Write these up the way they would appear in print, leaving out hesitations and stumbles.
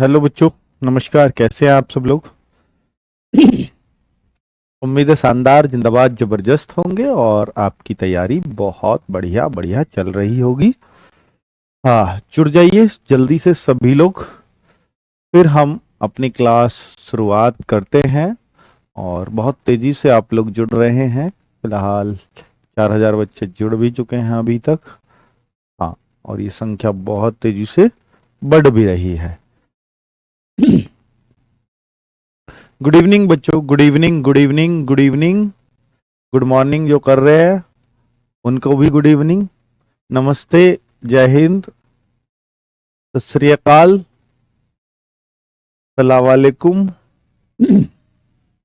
Hello बच्चों, नमस्कार। कैसे हैं आप सब लोग? उम्मीद है शानदार, जिंदाबाद, जबरदस्त होंगे और आपकी तैयारी बहुत बढ़िया बढ़िया चल रही होगी। हाँ, जुड़ जाइए जल्दी से सभी लोग। फिर हम अपनी क्लास शुरुआत करते हैं और बहुत तेजी से आप लोग जुड़ रहे हैं। फिलहाल 4000 बच्चे जुड़ भी चुके हैं अभी तक। हाँ, और ये संख्या बहुत तेजी से बढ़ भी रही है। गुड इवनिंग बच्चों, good evening, good evening, good evening. Good morning जो कर रहे हैं उनको भी गुड इवनिंग, नमस्ते, जय हिंद, सत श्री अकाल, सलाम वालेकुम।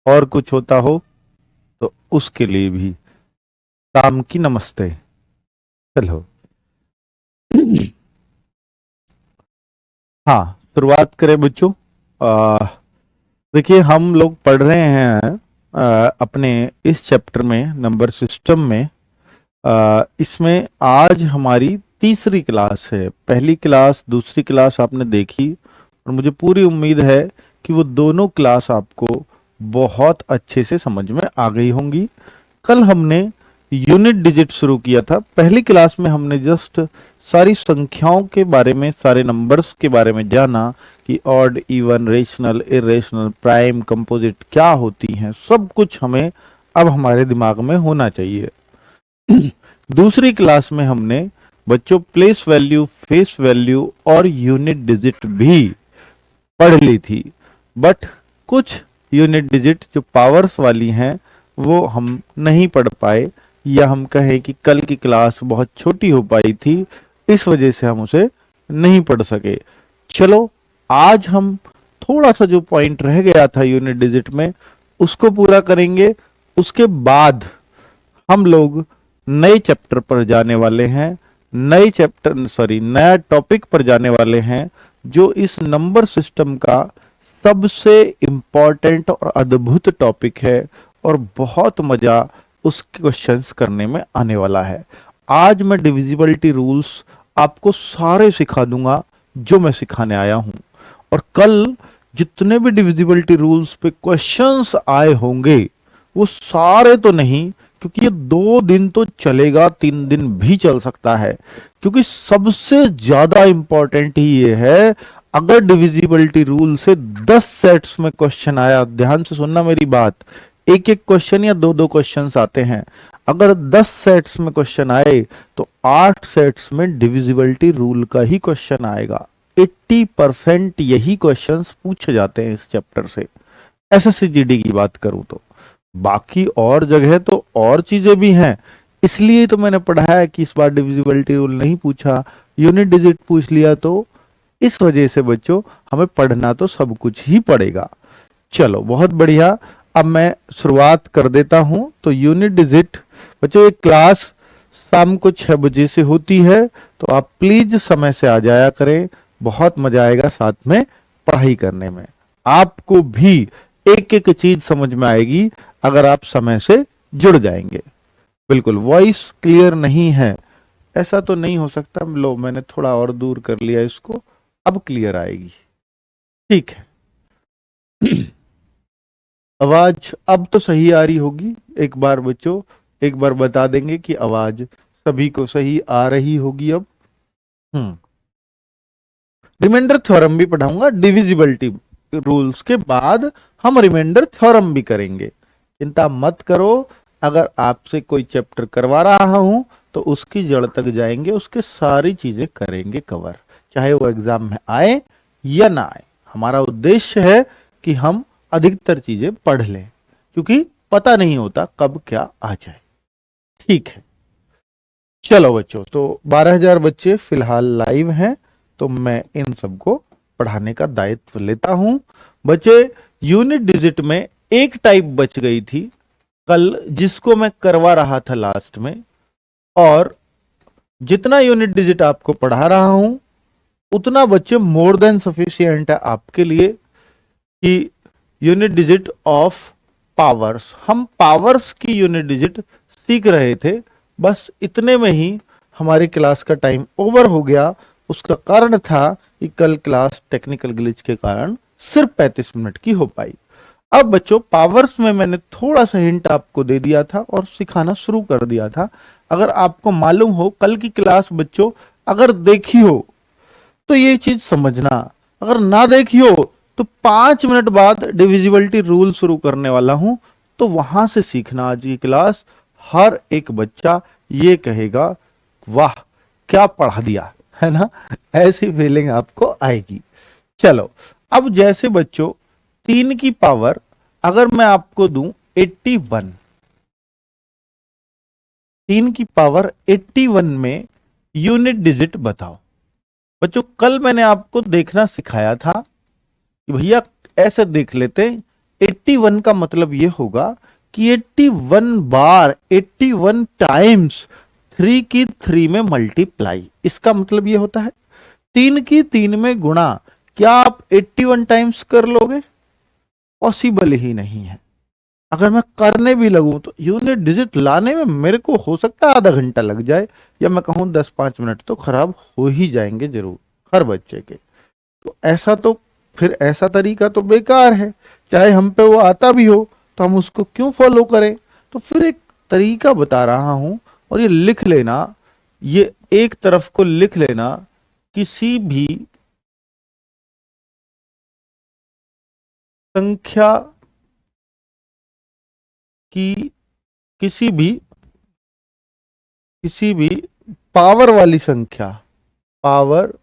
और कुछ होता हो तो उसके लिए भी शाम की नमस्ते। चलो, हाँ, शुरुआत करें बच्चों। देखिए, हम लोग पढ़ रहे हैं अपने इस चैप्टर में, नंबर सिस्टम में। इसमें आज हमारी तीसरी क्लास है। पहली क्लास, दूसरी क्लास आपने देखी और मुझे पूरी उम्मीद है कि वो दोनों क्लास आपको बहुत अच्छे से समझ में आ गई होंगी। कल हमने यूनिट डिजिट शुरू किया था। पहली क्लास में हमने जस्ट सारी संख्याओं के बारे में, सारे नंबर्स के बारे में जाना कि odd, even, rational, irrational, prime, composite क्या होती हैं। सब कुछ हमें अब हमारे दिमाग में होना चाहिए। दूसरी क्लास में हमने बच्चों प्लेस वैल्यू, फेस वैल्यू और यूनिट डिजिट भी पढ़ ली थी। बट कुछ यूनिट डिजिट जो पावर्स वाली हैं वो हम नहीं पढ़ पाए, या हम कहें कि कल की क्लास बहुत छोटी हो पाई थी, इस वजह से हम उसे नहीं पढ़ सके। चलो, आज हम थोड़ा सा जो पॉइंट रह गया था यूनिट डिजिट में उसको पूरा करेंगे। उसके बाद हम लोग नए चैप्टर पर जाने वाले हैं, नया टॉपिक पर जाने वाले हैं, जो इस नंबर सिस्टम का सबसे इंपॉर्टेंट और अद्भुत टॉपिक है और बहुत मजा उस क्वेश्चंस करने में आने वाला है। आज मैं डिविजिबिलिटी रूल्स आपको सारे सिखा दूंगा जो मैं सिखाने आया हूं, और कल जितने भी डिविजिबिलिटी रूल्स पे क्वेश्चंस आए होंगे वो सारे तो नहीं, क्योंकि ये 2 दिन तो चलेगा, 3 दिन भी चल सकता है, क्योंकि सबसे ज्यादा इंपॉर्टेंट ही ये है। अगर डिविजिबिलिटी रूल से 10 सेट्स में क्वेश्चन आया, ध्यान से सुनना मेरी बात, एक एक क्वेश्चन या दो दो क्वेश्चन आते हैं। अगर 10 सेट्स में क्वेश्चन आए तो 8 सेट्स में डिविजिबिलिटी रूल का ही क्वेश्चन आएगा। 80% यही क्वेश्चंस पूछे जाते हैं इस चैप्टर से, एसएससी जीडी की बात करूं तो। बाकी और जगह तो और चीजें भी हैं, इसलिए तो मैंने पढ़ा है कि इस बार डिविजिबिलिटी रूल नहीं पूछा, यूनिट डिजिट पूछ लिया। तो इस वजह से बच्चों हमें पढ़ना तो सब कुछ ही पड़ेगा। चलो, बहुत बढ़िया। अब मैं शुरुआत कर देता हूं। तो यूनिट डिजिट बच्चों, एक क्लास शाम को 6 बजे से होती है, तो आप प्लीज समय से आ जाया करें। बहुत मजा आएगा साथ में पढ़ाई करने में। आपको भी एक एक चीज समझ में आएगी अगर आप समय से जुड़ जाएंगे। बिल्कुल, वॉइस क्लियर नहीं है ऐसा तो नहीं हो सकता। लो, मैंने थोड़ा और दूर कर लिया इसको, अब क्लियर आएगी। ठीक है। आवाज अब तो सही आ रही होगी। एक बार बच्चों, एक बार बता देंगे कि आवाज सभी को सही आ रही होगी अब। रिमाइंडर थ्योरम भी पढ़ाऊंगा। डिविजिबिलिटी रूल्स के बाद हम रिमाइंडर थ्योरम भी करेंगे, चिंता मत करो। अगर आपसे कोई चैप्टर करवा रहा हूं तो उसकी जड़ तक जाएंगे, उसके सारी चीजें करेंगे कवर, चाहे वो एग्जाम में आए या ना आए। हमारा उद्देश्य है कि हम अधिकतर चीजें पढ़ लें, क्योंकि पता नहीं होता कब क्या आ जाए। ठीक है, चलो बच्चों, तो 12000 बच्चे फिलहाल लाइव हैं, तो मैं इन सबको पढ़ाने का दायित्व लेता हूं। बच्चे, यूनिट डिजिट में एक टाइप बच गई थी कल, जिसको मैं करवा रहा था लास्ट में, और जितना यूनिट डिजिट आपको पढ़ा रहा हूं उतना बच्चे मोर देन सफिशिएंट है आपके लिए कि यूनिट डिजिट ऑफ पावर्स। हम पावर्स की यूनिट डिजिट सीख रहे थे, बस इतने में ही हमारी क्लास का टाइम ओवर हो गया। उसका कारण था कि कल क्लास टेक्निकल ग्लिच के कारण सिर्फ 35 मिनट की हो पाई। अब बच्चों पावर्स में मैंने थोड़ा सा हिंट आपको दे दिया था और सिखाना शुरू कर दिया था। अगर आपको मालूम हो कल की क्लास बच्चों अगर देखी हो तो ये चीज समझना, अगर ना देखी हो तो 5 मिनट बाद डिविजिबिलिटी रूल शुरू करने वाला हूं, तो वहां से सीखना आज की क्लास। हर एक बच्चा ये कहेगा वाह क्या पढ़ा दिया, है ना, ऐसी फीलिंग आपको आएगी। चलो अब जैसे बच्चों 3 की पावर अगर मैं आपको दूं 81, 3 की पावर 81 में यूनिट डिजिट बताओ। बच्चों कल मैंने आपको देखना सिखाया था कि भैया ऐसे देख लेते, 81 का मतलब यह होगा कि 81 बार 81 टाइम्स 3 की 3 में मल्टीप्लाई, इसका मतलब यह होता है 3 की 3 में गुणा। क्या आप 81 टाइम्स कर लोगे? पॉसिबल ही नहीं है। अगर मैं करने भी लगूं तो यूनिट डिजिट लाने में मेरे को हो सकता है आधा घंटा लग जाए, या मैं कहूं 10-5 मिनट तो खराब हो ही जाएंगे जरूर हर बच्चे के। तो ऐसा तो फिर ऐसा तरीका तो बेकार है, चाहे हम पे वो आता भी हो तो हम उसको क्यों फॉलो करें। तो फिर एक तरीका बता रहा हूं और ये लिख लेना, ये एक तरफ को लिख लेना, किसी भी संख्या की किसी भी पावर वाली संख्या, पावर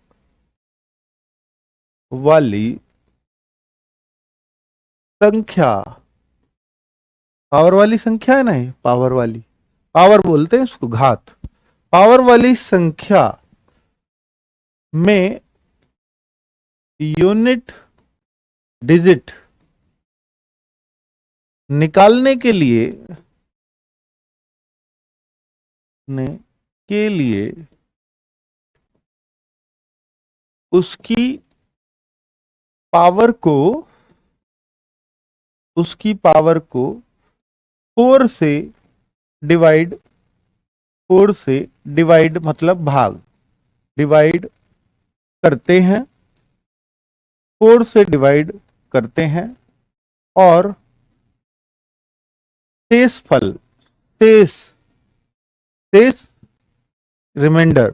वाली संख्या, पावर वाली संख्या है ना, ये पावर वाली, पावर बोलते हैं इसको, घात, पावर वाली संख्या में यूनिट डिजिट निकालने के लिए उसकी पावर को 4 से डिवाइड मतलब भाग, डिवाइड करते हैं, 4 से डिवाइड करते हैं और शेष रिमाइंडर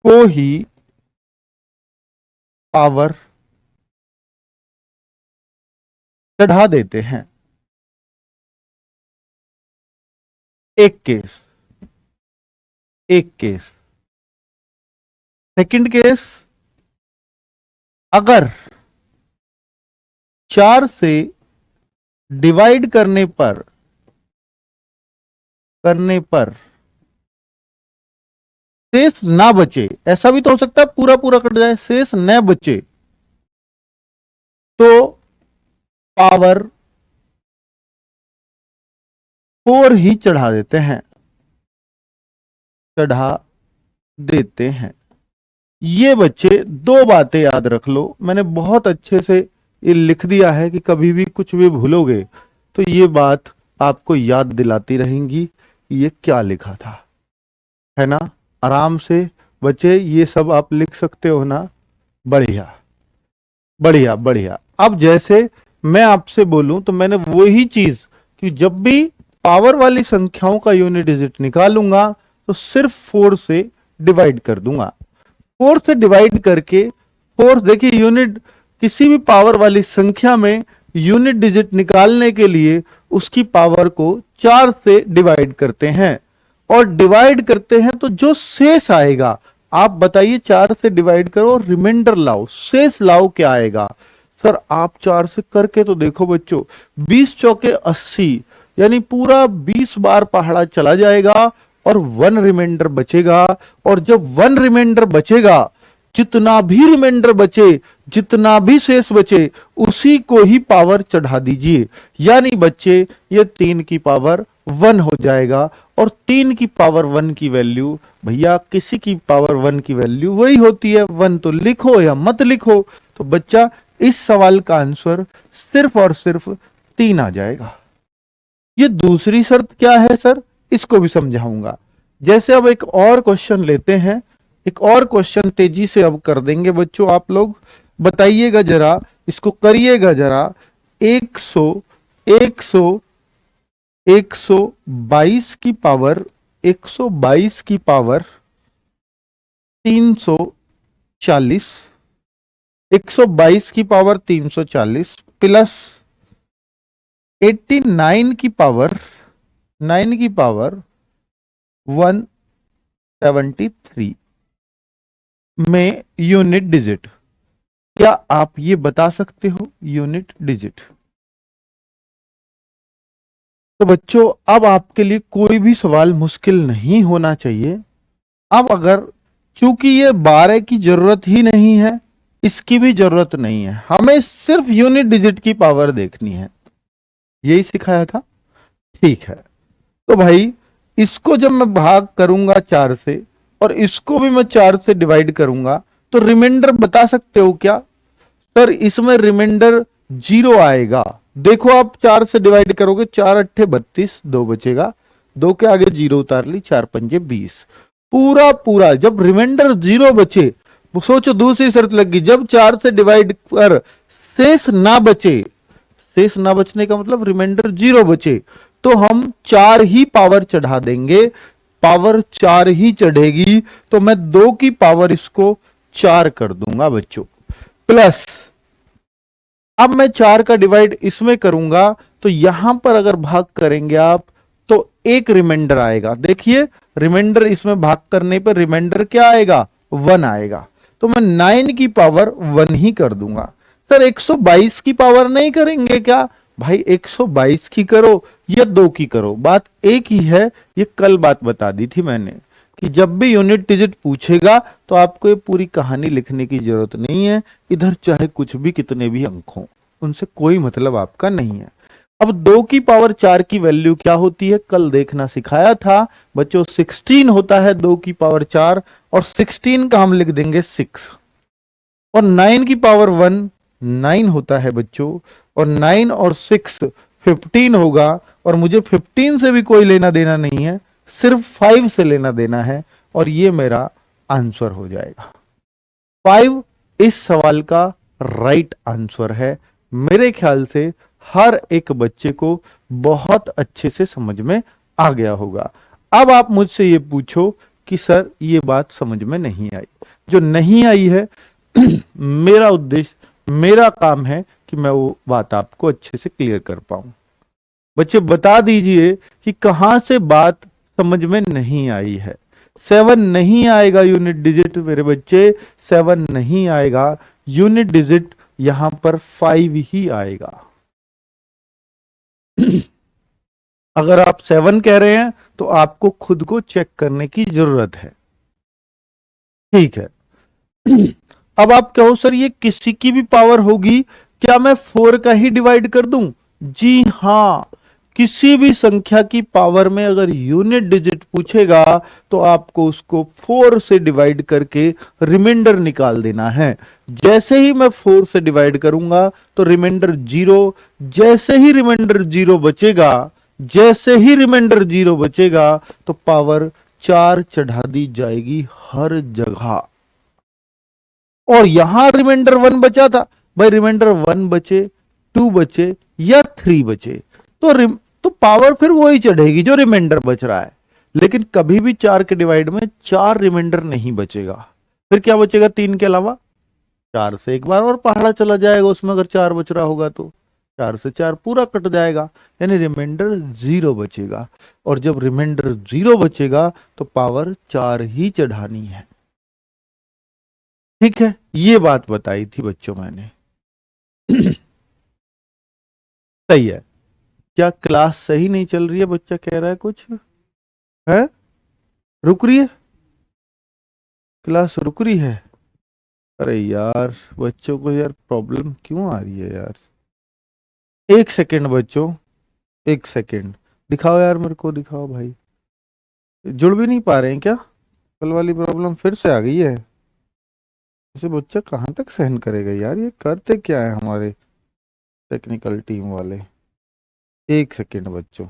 को ही पावर चढ़ा देते हैं। एक केस। सेकंड केस, अगर 4 से डिवाइड करने पर शेष ना बचे, ऐसा भी तो हो सकता है पूरा पूरा कट जाए, शेष न बचे तो पावर 4 ही चढ़ा देते हैं। ये बच्चे 2 बातें याद रख लो, मैंने बहुत अच्छे से ये लिख दिया है कि कभी भी कुछ भी भूलोगे तो ये बात आपको याद दिलाती रहेंगी कि ये क्या लिखा था, है ना। आराम से बच्चे ये सब आप लिख सकते हो ना। बढ़िया बढ़िया बढ़िया। अब जैसे मैं आपसे बोलूं तो मैंने वही चीज कि जब भी पावर वाली संख्याओं का यूनिट डिजिट निकालूंगा तो सिर्फ 4 से डिवाइड कर दूंगा। 4 से डिवाइड करके 4, देखिए यूनिट, किसी भी पावर वाली संख्या में यूनिट डिजिट निकालने के लिए उसकी पावर को 4 से डिवाइड करते हैं, और डिवाइड करते हैं तो जो शेष आएगा, आप बताइए 4 से डिवाइड करो, रिमाइंडर लाओ, शेष लाओ, क्या आएगा। सर आप 4 से करके तो देखो बच्चों, 20 चौके 80, यानी पूरा 20 बार पहाड़ा चला जाएगा और 1 रिमाइंडर बचेगा। और जब 1 रिमाइंडर बचेगा, जितना भी रिमाइंडर बचे, जितना भी शेष बचे, उसी को ही पावर चढ़ा दीजिए। यानी बच्चे ये 3 की पावर 1 हो जाएगा, और 3 की पावर 1 की वैल्यू, भैया किसी की पावर 1 की वैल्यू वही होती है 1, तो लिखो या मत लिखो। तो बच्चा इस सवाल का आंसर सिर्फ और सिर्फ 3 आ जाएगा। ये दूसरी शर्त क्या है सर, इसको भी समझाऊंगा। जैसे अब एक और क्वेश्चन लेते हैं, एक और क्वेश्चन तेजी से अब कर देंगे बच्चों, आप लोग बताइएगा जरा, इसको करिएगा जरा। 100 100 122 की पावर 122 की पावर 340, 122 की पावर 340 प्लस 89 की पावर 9 की पावर 173 में यूनिट डिजिट। क्या आप ये बता सकते हो यूनिट डिजिट? तो बच्चों अब आपके लिए कोई भी सवाल मुश्किल नहीं होना चाहिए। अब अगर, चूंकि ये 12 की जरूरत ही नहीं है, इसकी भी जरूरत नहीं है, हमें सिर्फ यूनिट डिजिट की पावर देखनी है, यही सिखाया था। ठीक है, तो भाई इसको जब मैं भाग करूंगा 4 से और इसको भी मैं 4 से डिवाइड करूंगा, तो रिमाइंडर बता सकते हो क्या? सर इसमें रिमाइंडर 0 आएगा। देखो आप 4 से डिवाइड करोगे, 4 अट्ठे 32, 2 बचेगा, 2 के आगे 0 उतार ली, 4 पंजे 20। पूरा पूरा जब रिमाइंडर 0 बचे, वो सोचो दूसरी शर्त लगी, जब 4 से डिवाइड कर शेष ना बचे, शेष ना बचने का मतलब रिमाइंडर 0 बचे, तो हम 4 ही पावर चढ़ा देंगे, पावर 4 ही चढ़ेगी, तो मैं 2 की पावर इसको 4 कर दूंगा बच्चों। प्लस अब मैं 4 का डिवाइड इसमें करूंगा, तो यहां पर अगर भाग करेंगे आप, तो एक रिमाइंडर आएगा। देखिए रिमाइंडर इसमें भाग करने पर रिमाइंडर क्या आएगा? 1 आएगा, तो मैं 9 की पावर 1 ही कर दूंगा। सर 122 की पावर नहीं करेंगे क्या? भाई 122 की करो या 2 की करो, बात एक ही है। ये कल बात बता दी थी मैंने कि जब भी यूनिट डिजिट पूछेगा तो आपको ये पूरी कहानी लिखने की जरूरत नहीं है, इधर चाहे कुछ भी कितने भी अंक हों, उनसे कोई मतलब आपका नहीं है। अब 2 की पावर 4 की वैल्यू क्या होती है? कल देखना सिखाया था बच्चों, 16 होता है 2 की पावर 4, और 16 का हम लिख देंगे 6। और 9 की पावर 1 9 होता है बच्चों, और 9 और 6 15 होगा, और मुझे 15 से भी कोई लेना देना नहीं है, सिर्फ 5 से लेना देना है, और ये मेरा आंसर हो जाएगा। 5 इस सवाल का राइट आंसर है। मेरे ख्याल से हर एक बच्चे को बहुत अच्छे से समझ में आ गया होगा। अब आप मुझसे ये पूछो कि सर ये बात समझ में नहीं आई। जो नहीं आई है मेरा उद्देश्य, मेरा काम है कि मैं वो बात आपको अच्छे से क्लियर कर पाऊं। बच्चे बता दीजिए कि कहां से बात समझ में नहीं आई है। 7 नहीं आएगा यूनिट डिजिट मेरे बच्चे, 7 नहीं आएगा यूनिट डिजिट, यहां पर 5 ही आएगा। अगर आप 7 कह रहे हैं तो आपको खुद को चेक करने की जरूरत है। ठीक है, अब आप कहो सर ये किसी की भी पावर होगी, क्या मैं 4 का ही डिवाइड कर दूं? जी हां, किसी भी संख्या की पावर में अगर यूनिट डिजिट पूछेगा तो आपको उसको 4 से डिवाइड करके रिमाइंडर निकाल देना है। जैसे ही मैं 4 से डिवाइड करूंगा तो रिमाइंडर 0, जैसे ही रिमाइंडर 0 बचेगा, जैसे ही रिमाइंडर 0 बचेगा तो पावर 4 चढ़ा दी जाएगी हर जगह। और यहां रिमाइंडर 1 बचा था, भाई रिमाइंडर 1 बचे, 2 बचे या 3 बचे, तो पावर फिर वही चढ़ेगी जो रिमाइंडर बच रहा है। लेकिन कभी भी 4 के डिवाइड में 4 रिमाइंडर नहीं बचेगा। फिर क्या बचेगा 3 के अलावा? 4 से एक बार और पहाड़ा चला जाएगा उसमें, अगर 4 बच रहा होगा तो 4 से 4 पूरा कट जाएगा, यानी रिमाइंडर 0 बचेगा। और जब रिमाइंडर 0 बचेगा तो पावर 4 ही चढ़ानी है। ठीक है, ये बात बताई थी बच्चों मैंने। सही है। क्या क्लास सही नहीं चल रही है? बच्चा कह रहा है कुछ है, रुक रही है क्लास, रुक रही है। अरे यार बच्चों को यार प्रॉब्लम क्यों आ रही है यार? एक सेकेंड बच्चों, एक सेकेंड, दिखाओ यार मेरे को, दिखाओ भाई। जुड़ भी नहीं पा रहे हैं क्या? कल वाली प्रॉब्लम फिर से आ गई है। इसे बच्चा कहाँ तक सहन करेगा यार? ये करते क्या है हमारे टेक्निकल टीम वाले? एक सेकेंड बच्चों।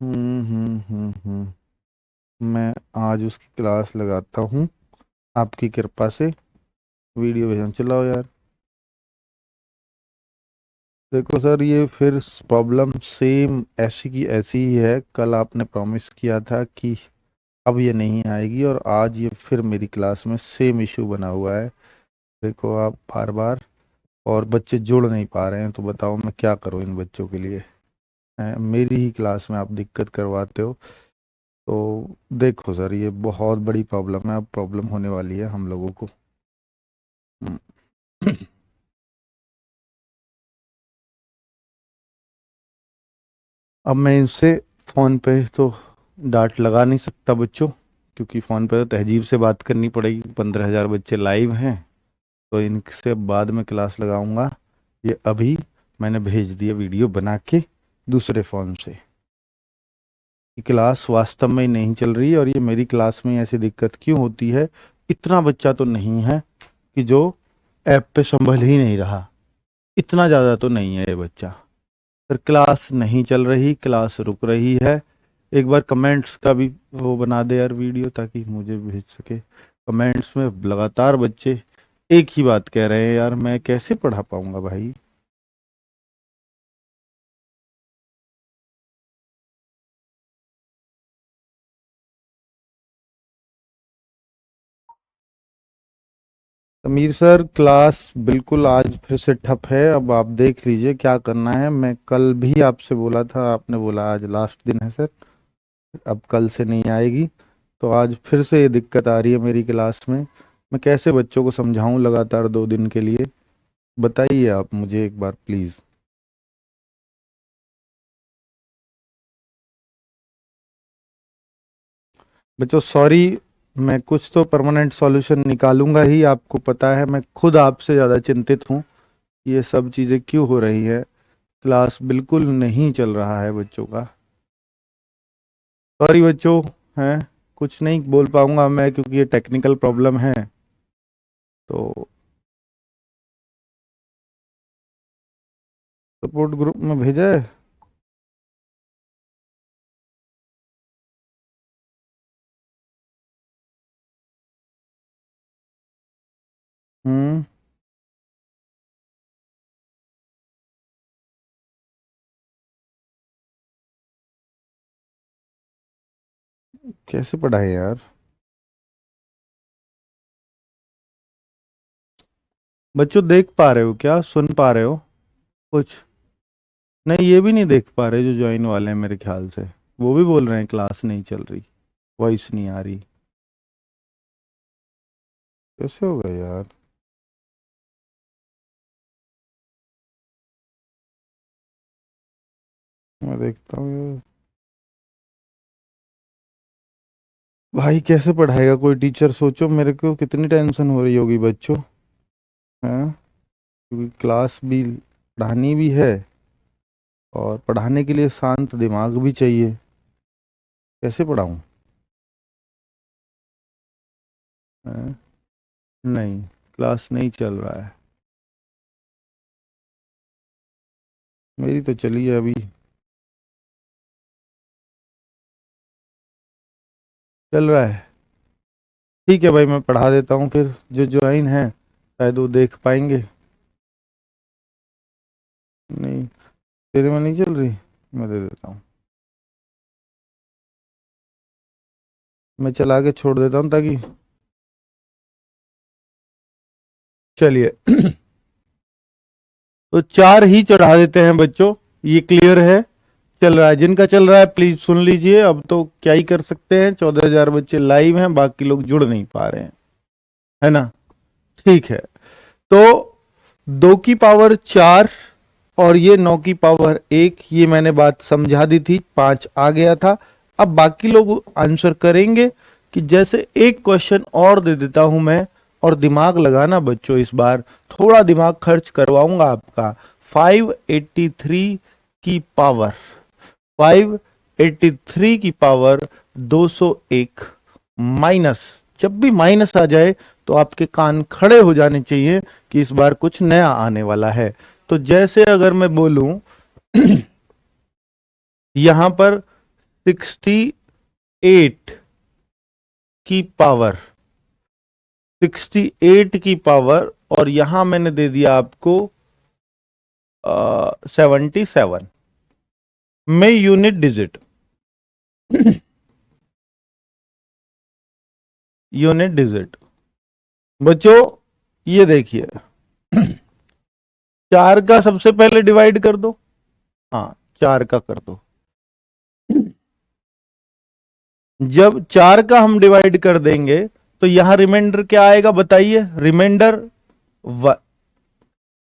हम्म। मैं आज उसकी क्लास लगाता हूँ आपकी कृपा से। वीडियो भेजना, चलाओ यार। देखो सर, ये फिर प्रॉब्लम सेम ऐसी की ऐसी ही है। कल आपने प्रॉमिस किया था कि अब ये नहीं आएगी, और आज ये फिर मेरी क्लास में सेम इशू बना हुआ है। देखो आप बार बार, और बच्चे जुड़ नहीं पा रहे हैं, तो बताओ मैं क्या करूं इन बच्चों के लिए। मेरी ही क्लास में आप दिक्कत करवाते हो। तो देखो सर, ये बहुत बड़ी प्रॉब्लम है, अब प्रॉब्लम होने वाली है हम लोगों को। हम्म। अब मैं इनसे फ़ोन पे तो डांट लगा नहीं सकता बच्चों, क्योंकि फ़ोन पे तो तहजीब से बात करनी पड़ेगी। 15,000 बच्चे लाइव हैं, तो इनसे बाद में क्लास लगाऊंगा। ये अभी मैंने भेज दिया वीडियो बना के दूसरे फ़ोन से। ये क्लास वास्तव में ही नहीं चल रही है, और ये मेरी क्लास में ऐसी दिक्कत क्यों होती है। इतना बच्चा तो नहीं है कि जो ऐप पे संभल ही नहीं रहा, इतना ज़्यादा तो नहीं है ये बच्चा। फिर क्लास नहीं चल रही, क्लास रुक रही है। एक बार कमेंट्स का भी वो बना दे यार वीडियो, ताकि मुझे भेज सके। कमेंट्स में लगातार बच्चे एक ही बात कह रहे हैं, यार मैं कैसे पढ़ा पाऊंगा भाई। समीर सर, क्लास बिल्कुल आज फिर से ठप है। अब आप देख लीजिए क्या करना है। मैं कल भी आपसे बोला था, आपने बोला आज लास्ट दिन है सर, अब कल से नहीं आएगी। तो आज फिर से ये दिक्कत आ रही है मेरी क्लास में। मैं कैसे बच्चों को समझाऊं लगातार 2 दिन के लिए। बताइए आप मुझे एक बार प्लीज़। बच्चों सॉरी, मैं कुछ तो परमानेंट सॉल्यूशन निकालूंगा ही। आपको पता है मैं खुद आपसे ज़्यादा चिंतित हूँ, ये सब चीज़ें क्यों हो रही है। क्लास बिल्कुल नहीं चल रहा है बच्चों का। सॉरी बच्चों, हैं, कुछ नहीं बोल पाऊंगा मैं, क्योंकि ये टेक्निकल प्रॉब्लम है। तो सपोर्ट ग्रुप में भेजा है। हम्म। कैसे पढ़ाए यार। बच्चों देख पा रहे हो क्या, सुन पा रहे हो कुछ? नहीं, ये भी नहीं देख पा रहे जो ज्वाइन वाले हैं मेरे ख्याल से। वो भी बोल रहे हैं क्लास नहीं चल रही, वॉइस नहीं आ रही। कैसे होगा यार। मैं देखता हूँ ये। भाई कैसे पढ़ाएगा कोई टीचर, सोचो मेरे को कितनी टेंशन हो रही होगी बच्चों। हैं, क्योंकि क्लास भी पढ़ानी भी है, और पढ़ाने के लिए शांत दिमाग भी चाहिए। कैसे पढ़ाऊँ। हैं? नहीं, क्लास नहीं चल रहा है। मेरी तो चली है अभी। चल रहा है। ठीक है भाई, मैं पढ़ा देता हूँ फिर। जो ज्वाइन है शायद वो देख पाएंगे। नहीं, तेरे में नहीं चल रही, मैं दे देता हूँ। मैं चला के छोड़ देता हूँ ताकि, चलिए। तो 4 ही चढ़ा देते हैं बच्चों, ये क्लियर है। चल रहा है, जिनका चल रहा है प्लीज सुन लीजिए। अब तो क्या ही कर सकते हैं, 14,000 बच्चे लाइव हैं, बाकी लोग जुड़ नहीं पा रहे हैं, है ना। ठीक है। तो 2 की पावर 4 और ये 9 की पावर 1, ये मैंने बात समझा दी थी, 5 आ गया था। अब बाकी लोग आंसर करेंगे कि जैसे एक क्वेश्चन और दे देता हूं मैं। और दिमाग लगाना बच्चों, इस बार थोड़ा दिमाग खर्च करवाऊंगा आपका। 583 की पावर 583 की पावर 201 माइनस। जब भी माइनस आ जाए तो आपके कान खड़े हो जाने चाहिए कि इस बार कुछ नया आने वाला है। तो जैसे अगर मैं बोलूं यहां पर 68 की पावर 68 की पावर, और यहां मैंने दे दिया आपको 77 में यूनिट डिजिट। यूनिट डिजिट बच्चों ये देखिए, 4 का सबसे पहले डिवाइड कर दो। हाँ 4 का कर दो। जब 4 का हम डिवाइड कर देंगे तो यहां रिमाइंडर क्या आएगा बताइए? रिमाइंडर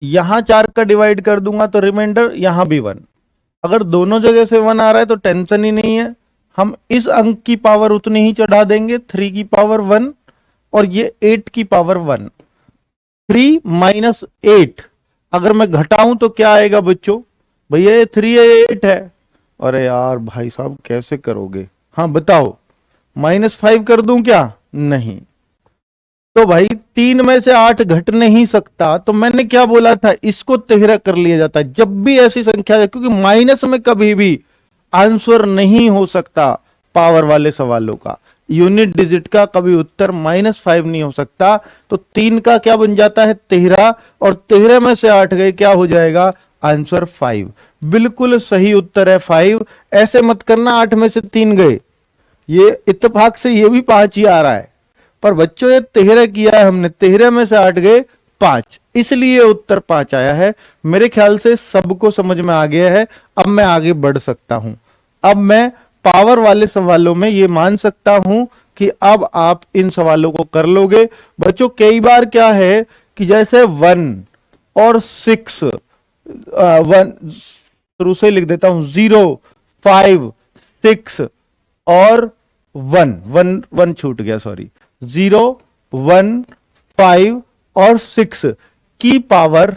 यहां 4 का डिवाइड कर दूंगा तो रिमाइंडर यहां भी 1। अगर दोनों जगह से 1 आ रहा है तो टेंशन ही नहीं है, हम इस अंक की पावर उतनी ही चढ़ा देंगे, 3 की पावर 1 और ये 8 की पावर 1। 3 माइनस 8 अगर मैं घटाऊं तो क्या आएगा बच्चों? भैया ये 3 है, 8 है। अरे यार भाई साहब कैसे करोगे? हाँ बताओ, -5 कर दूं क्या? नहीं। तो भाई 3 में से 8 घट नहीं सकता, तो मैंने क्या बोला था, इसको 13 कर लिया जाता है जब भी ऐसी संख्या है, क्योंकि माइनस में कभी भी आंसर नहीं हो सकता पावर वाले सवालों का। यूनिट डिजिट का कभी उत्तर -5 नहीं हो सकता। तो 3 का क्या बन जाता है? 13, और 13 में से 8 गए, क्या हो जाएगा? आंसर 5। बिल्कुल सही उत्तर है 5। ऐसे मत करना 8 में से 3 गए, ये इत्तेफाक से ये भी 5 ही आ रहा है, पर बच्चों ये 13 किया है हमने, 13 में से 8 गए 5, इसलिए उत्तर 5 आया है। मेरे ख्याल से सबको समझ में आ गया है। अब मैं आगे बढ़ सकता हूं। अब मैं पावर वाले सवालों में ये मान सकता हूं कि अब आप इन सवालों को कर लोगे। बच्चों कई बार क्या है कि जैसे 1 और 6, 1 शुरू से लिख देता हूं, 0, 5, 6 और 1 छूट गया, सॉरी, 0, 1, 5 और 6 की पावर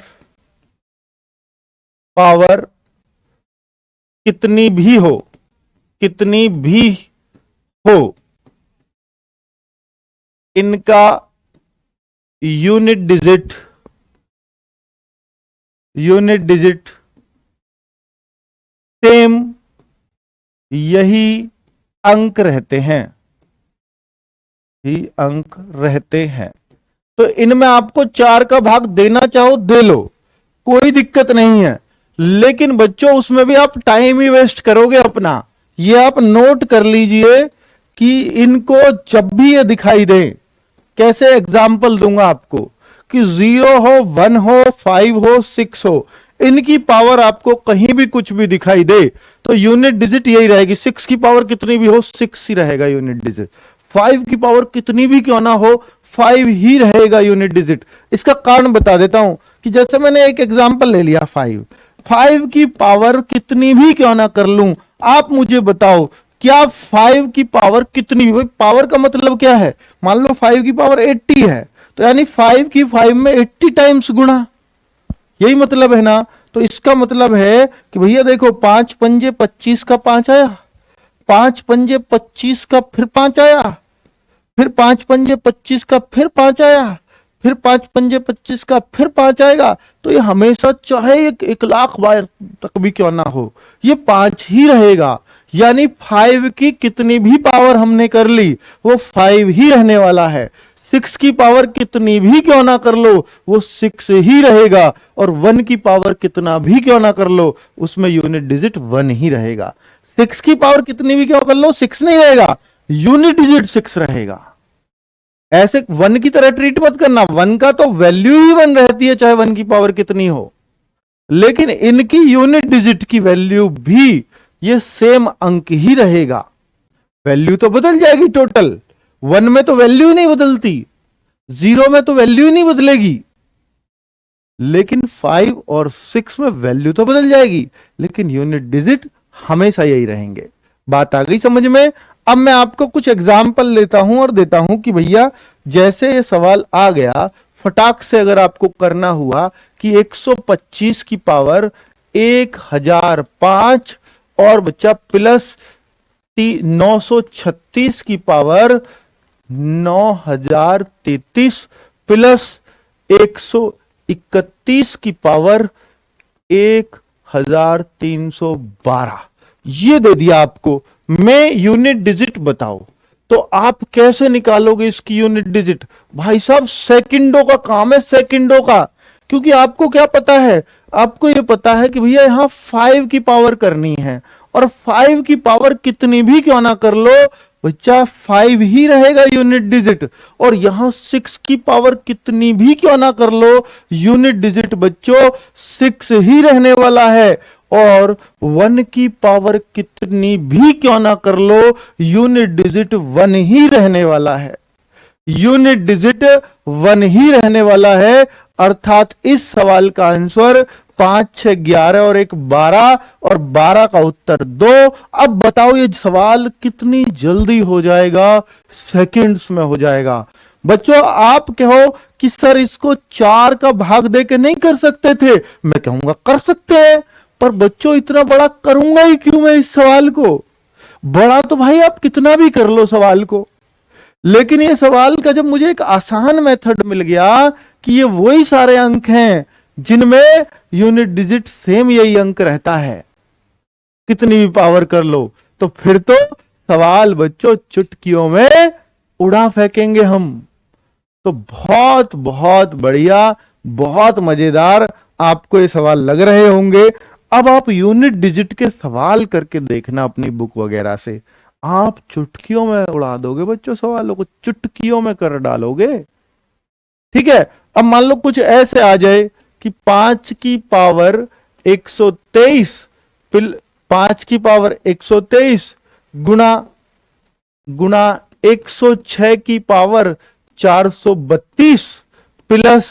कितनी भी हो, कितनी भी हो, इनका यूनिट डिजिट सेम यही अंक रहते हैं, ही अंक रहते हैं। तो इनमें आपको 4 का भाग देना चाहो दे लो, कोई दिक्कत नहीं है, लेकिन बच्चों उसमें भी आप टाइम ही वेस्ट करोगे अपना। ये आप नोट कर लीजिए कि इनको जब भी ये दिखाई दे, कैसे एग्जाम्पल दूंगा आपको कि 0 हो, 1 हो, 5 हो, 6 हो, इनकी पावर आपको कहीं भी कुछ भी दिखाई दे तो यूनिट डिजिट यही रहेगी। 6 की पावर कितनी भी हो 6 ही रहेगा यूनिट डिजिट। 5 की पावर कितनी भी क्यों ना हो 5 ही रहेगा यूनिट डिजिट। इसका कारण बता देता हूं कि जैसे मैंने एक एग्जांपल ले लिया 5 की पावर कितनी भी क्यों ना कर लूं, आप मुझे बताओ क्या 5 की पावर कितनी भी, पावर का मतलब क्या है, मान लो 5 की पावर 80 है तो यानी 5 की 5 में 80 टाइम्स गुणा, यही मतलब है ना। तो इसका मतलब है कि भैया देखो 5 पंजे 25 का 5 आया, 5 पंजे 25 का फिर 5 आया, फिर 5 पंजे 25 का फिर 5 आया, फिर 5 पंजे 25 का फिर 5 आएगा। तो ये हमेशा चाहे 1,00,000 बार तक भी क्यों ना हो ये 5 ही रहेगा। यानी 5 की कितनी भी पावर हमने कर ली वो 5 ही रहने वाला है। 6 की पावर कितनी भी क्यों ना कर लो वो 6 ही रहेगा, और 1 की पावर कितना भी क्यों ना कर लो उसमें यूनिट डिजिट 1 ही रहेगा। 6 की पावर कितनी भी क्यों कर लो 6 नहीं रहेगा, यूनिट डिजिट 6 रहेगा। ऐसे 1 की तरह ट्रीट मत करना, 1 का तो वैल्यू ही 1 रहती है चाहे 1 की पावर कितनी हो, लेकिन इनकी यूनिट डिजिट की वैल्यू भी ये सेम अंक ही रहेगा। वैल्यू तो बदल जाएगी टोटल, 1 में तो वैल्यू नहीं बदलती, 0 में तो वैल्यू नहीं बदलेगी, लेकिन 5 और 6 में वैल्यू तो बदल जाएगी, लेकिन यूनिट डिजिट हमेशा यही रहेंगे। बात आ गई समझ में? अब मैं आपको कुछ एग्जाम्पल लेता हूं और देता हूं कि भैया जैसे ये सवाल आ गया, फटाक से अगर आपको करना हुआ कि 125 की पावर 1005 और बच्चा प्लस 936 की पावर 9033 प्लस 131 की पावर 1312, ये दे दिया आपको। मैं यूनिट डिजिट बताओ, तो आप कैसे निकालोगे इसकी यूनिट डिजिट? भाई साहब सेकंडों का काम है, सेकंडों का। क्योंकि आपको क्या पता है, आपको ये पता है कि भैया यहां 5 की पावर करनी है, और 5 की पावर कितनी भी क्यों ना कर लो बच्चा 5 ही रहेगा यूनिट डिजिट। और यहां 6 की पावर कितनी भी क्यों ना कर लो यूनिट डिजिट बच्चों 6 ही रहने वाला है। और 1 की पावर कितनी भी क्यों ना कर लो यूनिट डिजिट 1 ही रहने वाला है। यूनिट डिजिट 1 ही रहने वाला है। अर्थात इस सवाल का आंसर 5, 6, 11 और 1, 12 और 12 का उत्तर 2। अब बताओ ये सवाल कितनी जल्दी हो जाएगा? सेकंड्स में हो जाएगा। बच्चों आप कहो कि सर इसको 4 का भाग दे के नहीं कर सकते थे, मैं कहूंगा कर सकते हैं, पर बच्चों इतना बड़ा करूंगा ही क्यों मैं इस सवाल को? बड़ा तो भाई आप कितना भी कर लो सवाल को, लेकिन ये सवाल का जब मुझे एक आसान मेथड मिल गया कि ये वही सारे अंक हैं जिनमें यूनिट डिजिट सेम यही अंक रहता है, कितनी भी पावर कर लो, तो फिर तो सवाल बच्चों चुटकियों में उड़ा फेंकेंगे हम। तो बहुत बहुत बढ़िया, बहुत मजेदार आपको ये सवाल लग रहे होंगे। अब आप यूनिट डिजिट के सवाल करके देखना अपनी बुक वगैरह से, आप चुटकियों में उड़ा दोगे बच्चों, सवालों को चुटकियों में कर डालोगे। ठीक है, अब मान लो कुछ ऐसे आ जाए कि 5 की पावर 123 5 की पावर 123 गुना 106 की पावर 432 प्लस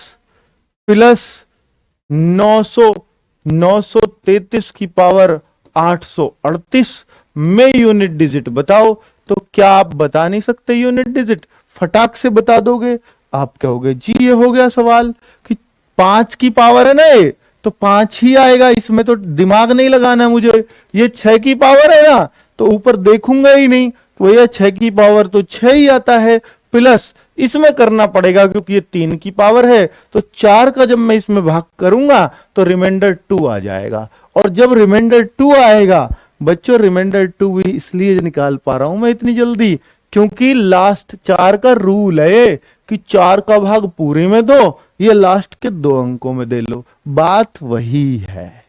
933 की पावर 838 में यूनिट डिजिट बताओ। तो क्या आप बता नहीं सकते यूनिट डिजिट? फटाक से बता दोगे। आप कहोगे जी ये हो गया सवाल कि 5 की पावर है ना ये, तो 5 ही आएगा, इसमें तो दिमाग नहीं लगाना मुझे। ये 6 की पावर है ना, तो ऊपर देखूंगा ही नहीं, तो भैया 6 की पावर तो 6 ही आता है, प्लस इसमें करना पड़ेगा क्योंकि ये 3 की पावर है, तो 4 का जब मैं इसमें भाग करूंगा तो रिमाइंडर 2 आ जाएगा। और जब रिमाइंडर 2 आएगा बच्चों, रिमाइंडर 2 भी इसलिए निकाल पा रहा हूं मैं इतनी जल्दी क्योंकि लास्ट 4 का रूल है कि 4 का भाग पूरे में दो, ये लास्ट के 2 अंकों में दे लो। बात वही है,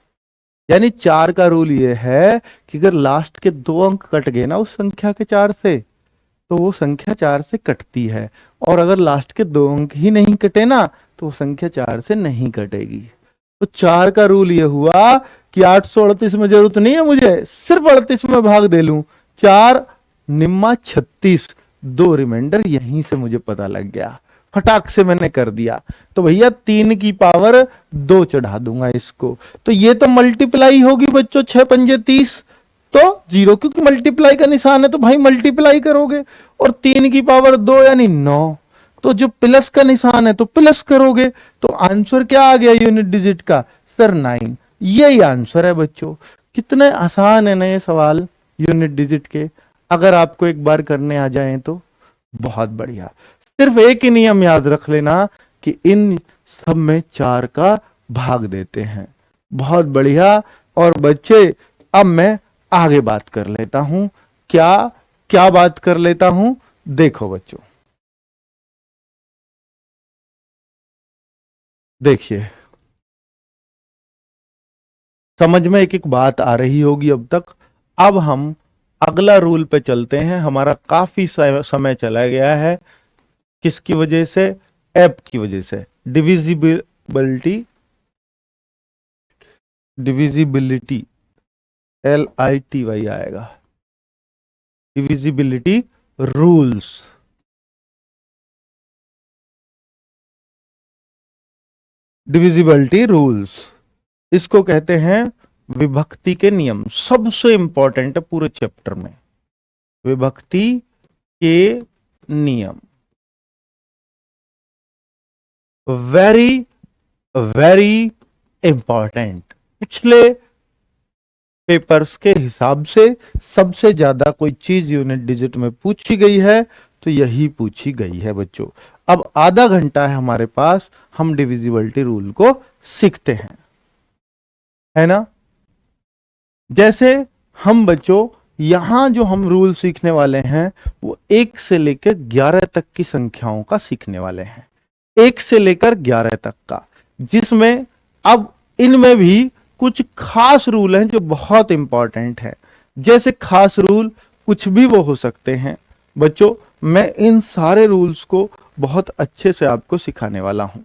यानी 4 का रूल ये है कि अगर लास्ट के 2 अंक कट गए ना उस संख्या के 4 से, तो वो संख्या 4 से कटती है, और अगर लास्ट के 2 अंक ही नहीं कटे ना तो वो संख्या 4 से नहीं कटेगी। तो 4 का रूल ये हुआ कि 838 में जरूरत नहीं है मुझे, सिर्फ 38 में भाग दे लूं, 4 निम्मा 36, 2 रिमाइंडर यहीं से मुझे पता लग गया, फटाक से मैंने कर दिया। तो भैया 3 की पावर 2 चढ़ा दूंगा इसको, तो ये तो मल्टीप्लाई होगी बच्चों, 6 पंजे 30 तो 0, क्योंकि मल्टीप्लाई का निशान है तो भाई मल्टीप्लाई करोगे, और 3 की पावर 2 यानी 9, तो जो प्लस का निशान है तो प्लस करोगे। तो आंसर क्या आ गया यूनिट डिजिट का? सर 9। यही आंसर है बच्चों। कितने आसान है ना ये सवाल यूनिट डिजिट के, अगर आपको एक बार करने आ जाए तो बहुत बढ़िया। सिर्फ एक ही नियम याद रख लेना कि इन सब में 4 का भाग देते हैं। बहुत बढ़िया। और बच्चे अब मैं आगे बात कर लेता हूं, क्या बात कर लेता हूं, देखो बच्चों, देखिए समझ में एक एक बात आ रही होगी अब तक। अब हम अगला रूल पे चलते हैं। हमारा काफी समय चला गया है, किसकी वजह से? ऐप की वजह से। डिविजिबिलिटी LITY आएगा, डिविजिबिलिटी रूल्स। डिविजिबिलिटी रूल्स, इसको कहते हैं विभक्ति के नियम। सबसे इंपॉर्टेंट है पूरे चैप्टर में, विभक्ति के नियम। Very very important. पिछले पेपर्स के हिसाब से सबसे ज्यादा कोई चीज यूनिट डिजिट में पूछी गई है तो यही पूछी गई है बच्चों। अब आधा घंटा है हमारे पास, हम डिविजिबिलिटी रूल को सीखते हैं, है ना। जैसे हम बच्चों यहां जो हम रूल सीखने वाले हैं वो 1 से लेकर 11 तक की संख्याओं का सीखने वाले हैं, 1 से लेकर 11 तक का, जिसमें अब इनमें भी कुछ खास रूल हैं जो बहुत इंपॉर्टेंट है। जैसे खास रूल कुछ भी वो हो सकते हैं बच्चों, मैं इन सारे रूल्स को बहुत अच्छे से आपको सिखाने वाला हूं,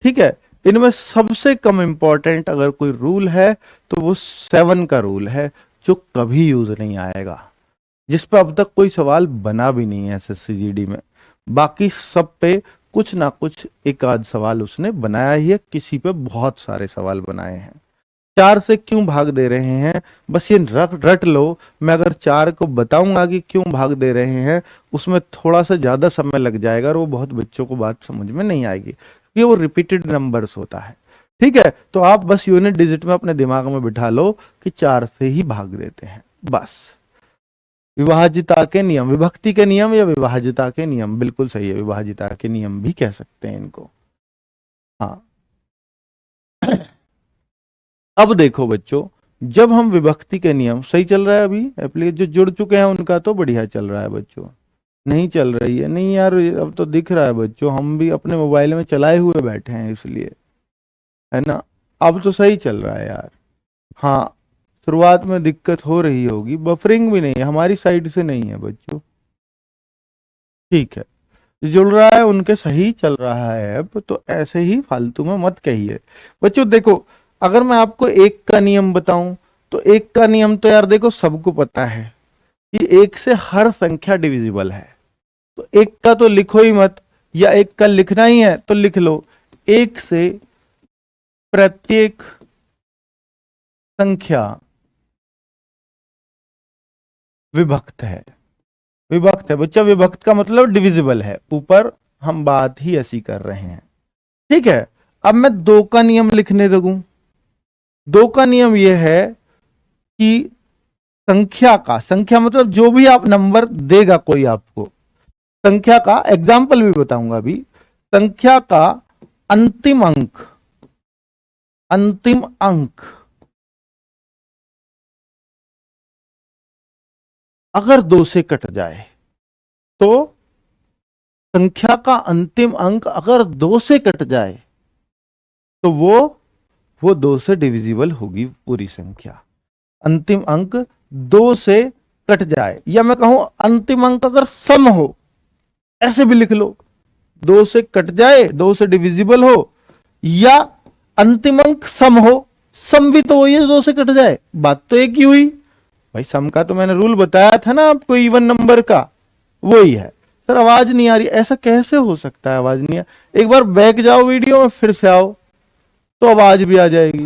ठीक है। इनमें सबसे कम इंपॉर्टेंट अगर कोई रूल है तो वो 7 का रूल है, जो कभी यूज नहीं आएगा, जिस पर अब तक कोई सवाल बना भी नहीं है एसएससी जीडी में। बाकी सब पे कुछ ना कुछ एक आध सवाल उसने बनाया ही है, किसी पे बहुत सारे सवाल बनाए हैं। 4 से क्यों भाग दे रहे हैं, बस ये रट लो। मैं अगर 4 को बताऊंगा कि क्यों भाग दे रहे हैं, उसमें थोड़ा सा ज्यादा समय लग जाएगा और वो बहुत बच्चों को बात समझ में नहीं आएगी, ये वो रिपीटेड नंबर्स होता है, ठीक है। तो आप बस यूनिट डिजिट में अपने दिमाग में बिठा लो कि 4 से ही भाग देते हैं बस। विभाजिता के नियम, विभक्ति के नियम या विभाजिता के नियम, बिल्कुल सही है, विभाजिता के नियम भी कह सकते हैं इनको। हाँ, अब देखो बच्चों, जब हम विभक्ति के नियम, सही चल रहा है अभी एप्लीकेशन जो जुड़ चुके हैं उनका तो बढ़िया चल रहा है बच्चों, नहीं चल रही है नहीं यार, अब तो दिख रहा है बच्चों, हम भी अपने मोबाइल में चलाए हुए बैठे हैं इसलिए, है ना। अब तो सही चल रहा है यार। हाँ, शुरुआत में दिक्कत हो रही होगी, बफरिंग भी नहीं है हमारी साइड से, नहीं है बच्चों, ठीक है। जो जुड़ रहा है उनके सही चल रहा है अब, तो ऐसे ही फालतू में मत कहिए बच्चों। देखो, अगर मैं आपको 1 का नियम बताऊं तो 1 का नियम तो यार देखो सबको पता है कि 1 से हर संख्या डिविजिबल है, तो 1 का तो लिखो ही मत, या 1 का लिखना ही है तो लिख लो, 1 से प्रत्येक संख्या विभक्त है। विभक्त है बच्चा, विभक्त का मतलब डिविजिबल है, ऊपर हम बात ही ऐसी कर रहे हैं, ठीक है। अब मैं 2 का नियम लिखने लगूं, 2 का नियम यह है कि संख्या का, संख्या मतलब जो भी आप नंबर देगा कोई आपको, संख्या का एग्जाम्पल भी बताऊंगा अभी, संख्या का अंतिम अंक, अंतिम अंक अगर 2 से कट जाए, तो संख्या का अंतिम अंक अगर 2 से कट जाए तो वो 2 से डिविजिबल होगी पूरी संख्या। अंतिम अंक 2 से कट जाए, या मैं कहूं अंतिम अंक अगर सम हो, ऐसे भी लिख लो, 2 से कट जाए, 2 से डिविजिबल हो, या अंतिम अंक सम हो, सम भी तो वही है 2 से कट जाए, बात तो एक ही हुई भाई। सम का तो मैंने रूल बताया था ना आपको, इवन नंबर का, वही है। सर आवाज नहीं आ रही, ऐसा कैसे हो सकता है आवाज नहीं आ, एक बार बैक जाओ वीडियो में, फिर से आओ तो आवाज भी आ जाएगी।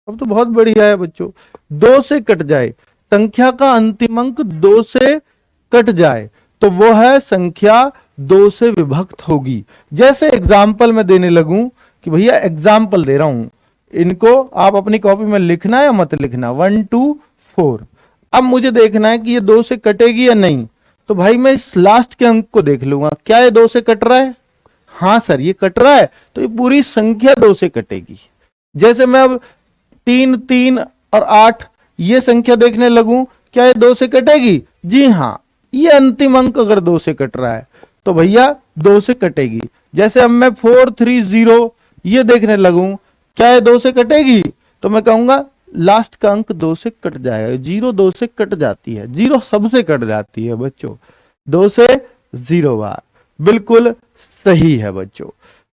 अब तो बहुत बढ़िया है बच्चों, 2 से कट जाए, संख्या का अंतिम अंक 2 से कट जाए तो वो है संख्या 2 से विभक्त होगी। जैसे एग्जाम्पल में देने लगूं कि भैया एग्जाम्पल दे रहा हूं, इनको आप अपनी कॉपी में लिखना या मत लिखना, 1 2 4। अब मुझे देखना है कि ये 2 से कटेगी या नहीं, तो भाई मैं इस लास्ट के अंक को देख लूंगा, क्या ये 2 से कट रहा है, हाँ सर ये कट रहा है, तो ये पूरी संख्या 2 से कटेगी। जैसे मैं अब 3 3 और 8 ये संख्या देखने लगूं, क्या ये 2 से कटेगी, जी हाँ, ये अंतिम अंक अगर 2 से कट रहा है तो भैया 2 से कटेगी। जैसे अब मैं 4 3 0 ये देखने लगूं, क्या ये 2 से कटेगी, तो मैं कहूंगा लास्ट का अंक 2 से कट जाएगा, 0 2 से कट जाती है, 0 सबसे कट जाती है बच्चों, 2 से 0 बार, बिल्कुल सही है बच्चों।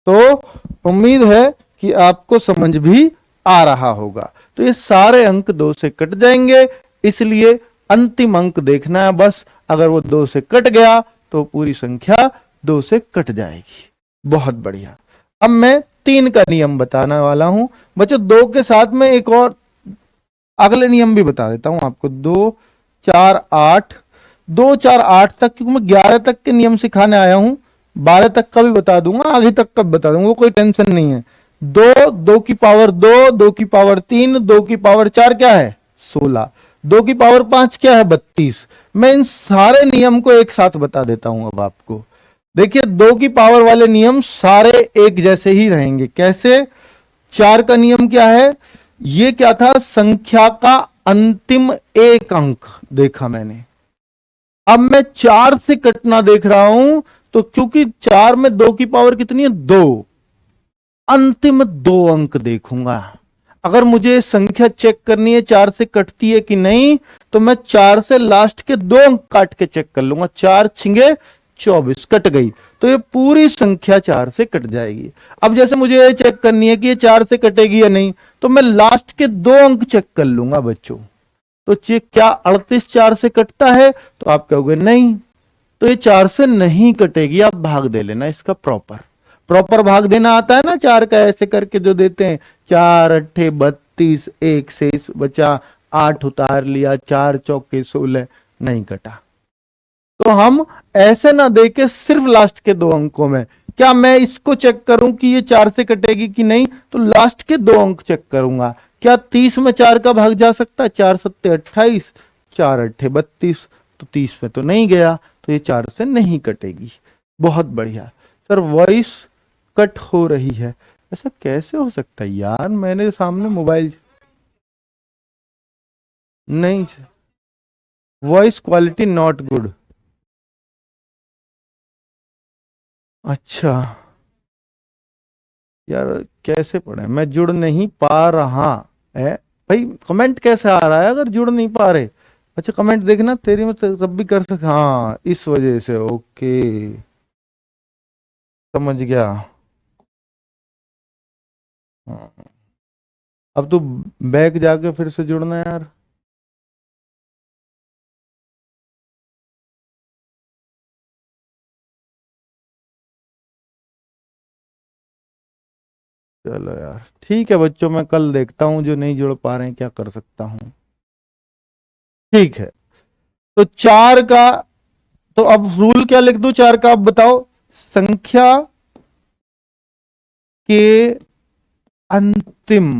तो उम्मीद है कि आपको समझ भी आ रहा होगा। तो ये सारे अंक 2 से कट जाएंगे, इसलिए अंतिम अंक देखना है बस, अगर वो 2 से कट गया तो पूरी संख्या 2 से कट जाएगी। बहुत बढ़िया। अब मैं 3 का नियम बताने वाला हूं बच्चों, 2 के साथ में एक और अगले नियम भी बता देता हूं आपको, 2 4 8, 2 4 8 तक, क्योंकि मैं 11 तक के नियम सिखाने आया हूं, 12 तक का भी बता दूंगा, आगे तक का बता दूंगा, कोई टेंशन नहीं है। 2 2 की पावर 2, 2 की पावर 3, 2 की पावर 4 क्या है 16, 2 की पावर 5 क्या है 32। मैं इन सारे नियम को एक साथ बता देता हूं अब आपको। देखिए 2 की पावर वाले नियम सारे एक जैसे ही रहेंगे। कैसे? 4 का नियम क्या है, ये क्या था, संख्या का अंतिम एक अंक देखा मैंने। अब मैं 4 से कटना देख रहा हूं, तो क्योंकि 4 में 2 की पावर कितनी है, 2, अंतिम 2 अंक देखूंगा। अगर मुझे संख्या चेक करनी है 4 से कटती है कि नहीं, तो मैं 4 से लास्ट के 2 अंक काट के चेक कर लूंगा। 4 छिंगे 24, कट गई, तो ये पूरी संख्या 4 से कट जाएगी। अब जैसे मुझे ये चेक करनी है कि ये 4 से कटेगी या नहीं, तो मैं लास्ट के 2 अंक चेक कर लूंगा बच्चों। तो चेक, क्या 38 4 से कटता है, तो आप कहोगे नहीं, तो ये 4 से नहीं कटेगी। आप भाग दे लेना इसका प्रॉपर भाग देना आता है ना, 4 का ऐसे करके जो देते हैं, 4 अट्ठे 32, 1 से बचा 8 उतार लिया, 4 चौके 16, नहीं कटा। तो हम ऐसे ना देके सिर्फ लास्ट के 2 अंकों में, क्या मैं इसको चेक करूं कि ये 4 से कटेगी कि नहीं, तो लास्ट के 2 अंक चेक करूंगा। क्या 30 में 4 का भाग जा सकता है, 4 सत्ते 28, 4 अट्ठे 32, तो 30 में तो नहीं गया, तो ये 4 से नहीं कटेगी। बहुत बढ़िया सर, वॉइस कट हो रही है, ऐसा कैसे हो सकता है यार, मैंने सामने मोबाइल, नहीं, वॉइस क्वालिटी नॉट गुड। अच्छा यार, कैसे पढ़े, मैं जुड़ नहीं पा रहा है भाई, कमेंट कैसे आ रहा है अगर जुड़ नहीं पा रहे। अच्छा कमेंट देखना तेरी में तब भी कर सकते, हाँ इस वजह से, ओके समझ गया। हाँ, अब तू बैक जाके फिर से जुड़ना यार। चलो यार ठीक है बच्चों, मैं कल देखता हूँ, जो नहीं जुड़ पा रहे हैं क्या कर सकता हूँ। ठीक है, तो 4 का, तो अब रूल क्या लिख दूं 4 का, अब बताओ। संख्या के अंतिम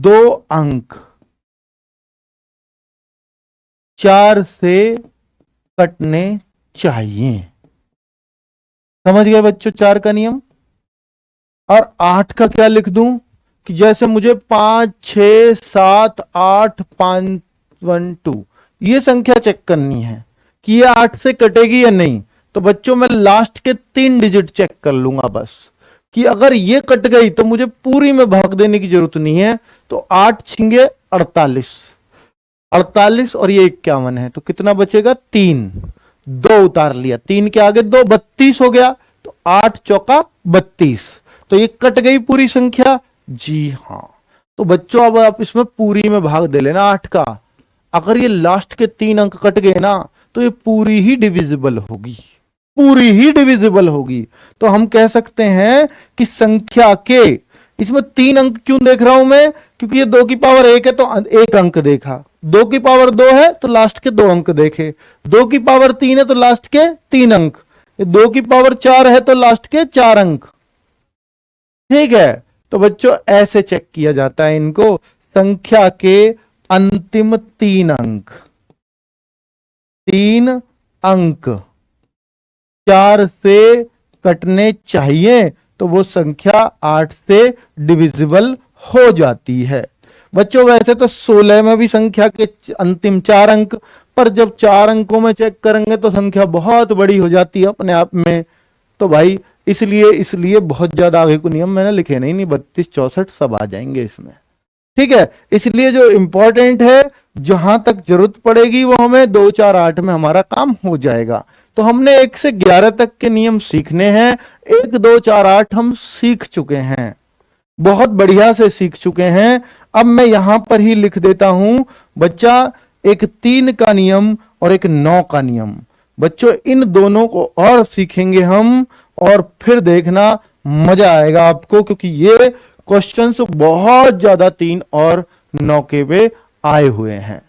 2 अंक 4 से कटने चाहिए। समझ गए बच्चों 4 का नियम। और 8 का क्या लिख दूं, कि जैसे मुझे 5 6 7 8 5 1 2 ये संख्या चेक करनी है कि ये 8 से कटेगी या नहीं, तो बच्चों मैं लास्ट के 3 डिजिट चेक कर लूंगा बस, कि अगर ये कट गई तो मुझे पूरी में भाग देने की जरूरत नहीं है। तो 8 छिंगे 48, 48 और ये 51 है, तो कितना बचेगा 3, 2 उतार लिया, 3 के आगे 2, 32 हो गया, तो 8 चौका 32, तो ये कट गई पूरी संख्या। जी हां, तो बच्चों अब आप इसमें पूरी में भाग दे लेना 8 का। अगर ये लास्ट के 3 अंक कट गए ना, तो ये पूरी ही डिविजिबल होगी, पूरी ही डिविजिबल होगी। तो हम कह सकते हैं कि संख्या के, इसमें 3 अंक क्यों देख रहा हूं मैं, क्योंकि ये 2 की पावर 1 है तो 1 अंक देखा, 2 की पावर 2 है तो लास्ट के 2 अंक देखे, 2 की पावर 3 है तो लास्ट के 3 अंक, 2 की पावर 4 है तो लास्ट के 4 अंक। ठीक है, तो बच्चों ऐसे चेक किया जाता है इनको, संख्या के अंतिम 3 अंक, 3 अंक 4 से कटने चाहिए, तो वो संख्या 8 से डिविजिबल हो जाती है। बच्चों वैसे तो 16 में भी संख्या के अंतिम 4 अंक, पर जब 4 अंकों में चेक करेंगे तो संख्या बहुत बड़ी हो जाती है अपने आप में। तो भाई इसलिए बहुत ज्यादा आगे को नियम मैंने लिखे नहीं, 32 64 सब आ जाएंगे इसमें। ठीक है, इसलिए जो इंपॉर्टेंट है, जहां तक जरूरत पड़ेगी वो हमें 2 4 8 में हमारा काम हो जाएगा। तो हमने 1 से 11 तक के नियम सीखने हैं, 1 2 4 8 हम सीख चुके हैं, बहुत बढ़िया से सीख चुके हैं। अब मैं यहां पर ही लिख देता हूं बच्चा, एक 3 का नियम और एक 9 का नियम। बच्चों इन दोनों को और सीखेंगे हम, और फिर देखना मजा आएगा आपको, क्योंकि ये क्वेश्चंस बहुत ज्यादा 3 और 9 के पे आए हुए हैं।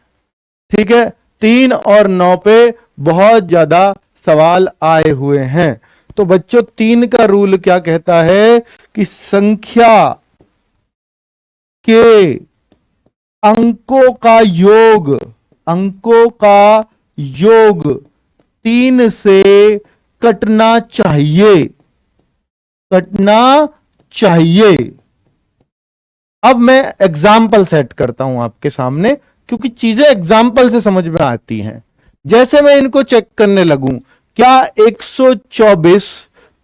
ठीक है, 3 और 9 पे बहुत ज्यादा सवाल आए हुए हैं। तो बच्चों 3 का रूल क्या कहता है, कि संख्या के अंकों का योग, अंकों का योग 3 से कटना चाहिए, कटना चाहिए। अब मैं एग्जाम्पल सेट करता हूं आपके सामने, क्योंकि चीजें एग्जाम्पल से समझ में आती हैं। जैसे मैं इनको चेक करने लगूं, क्या 124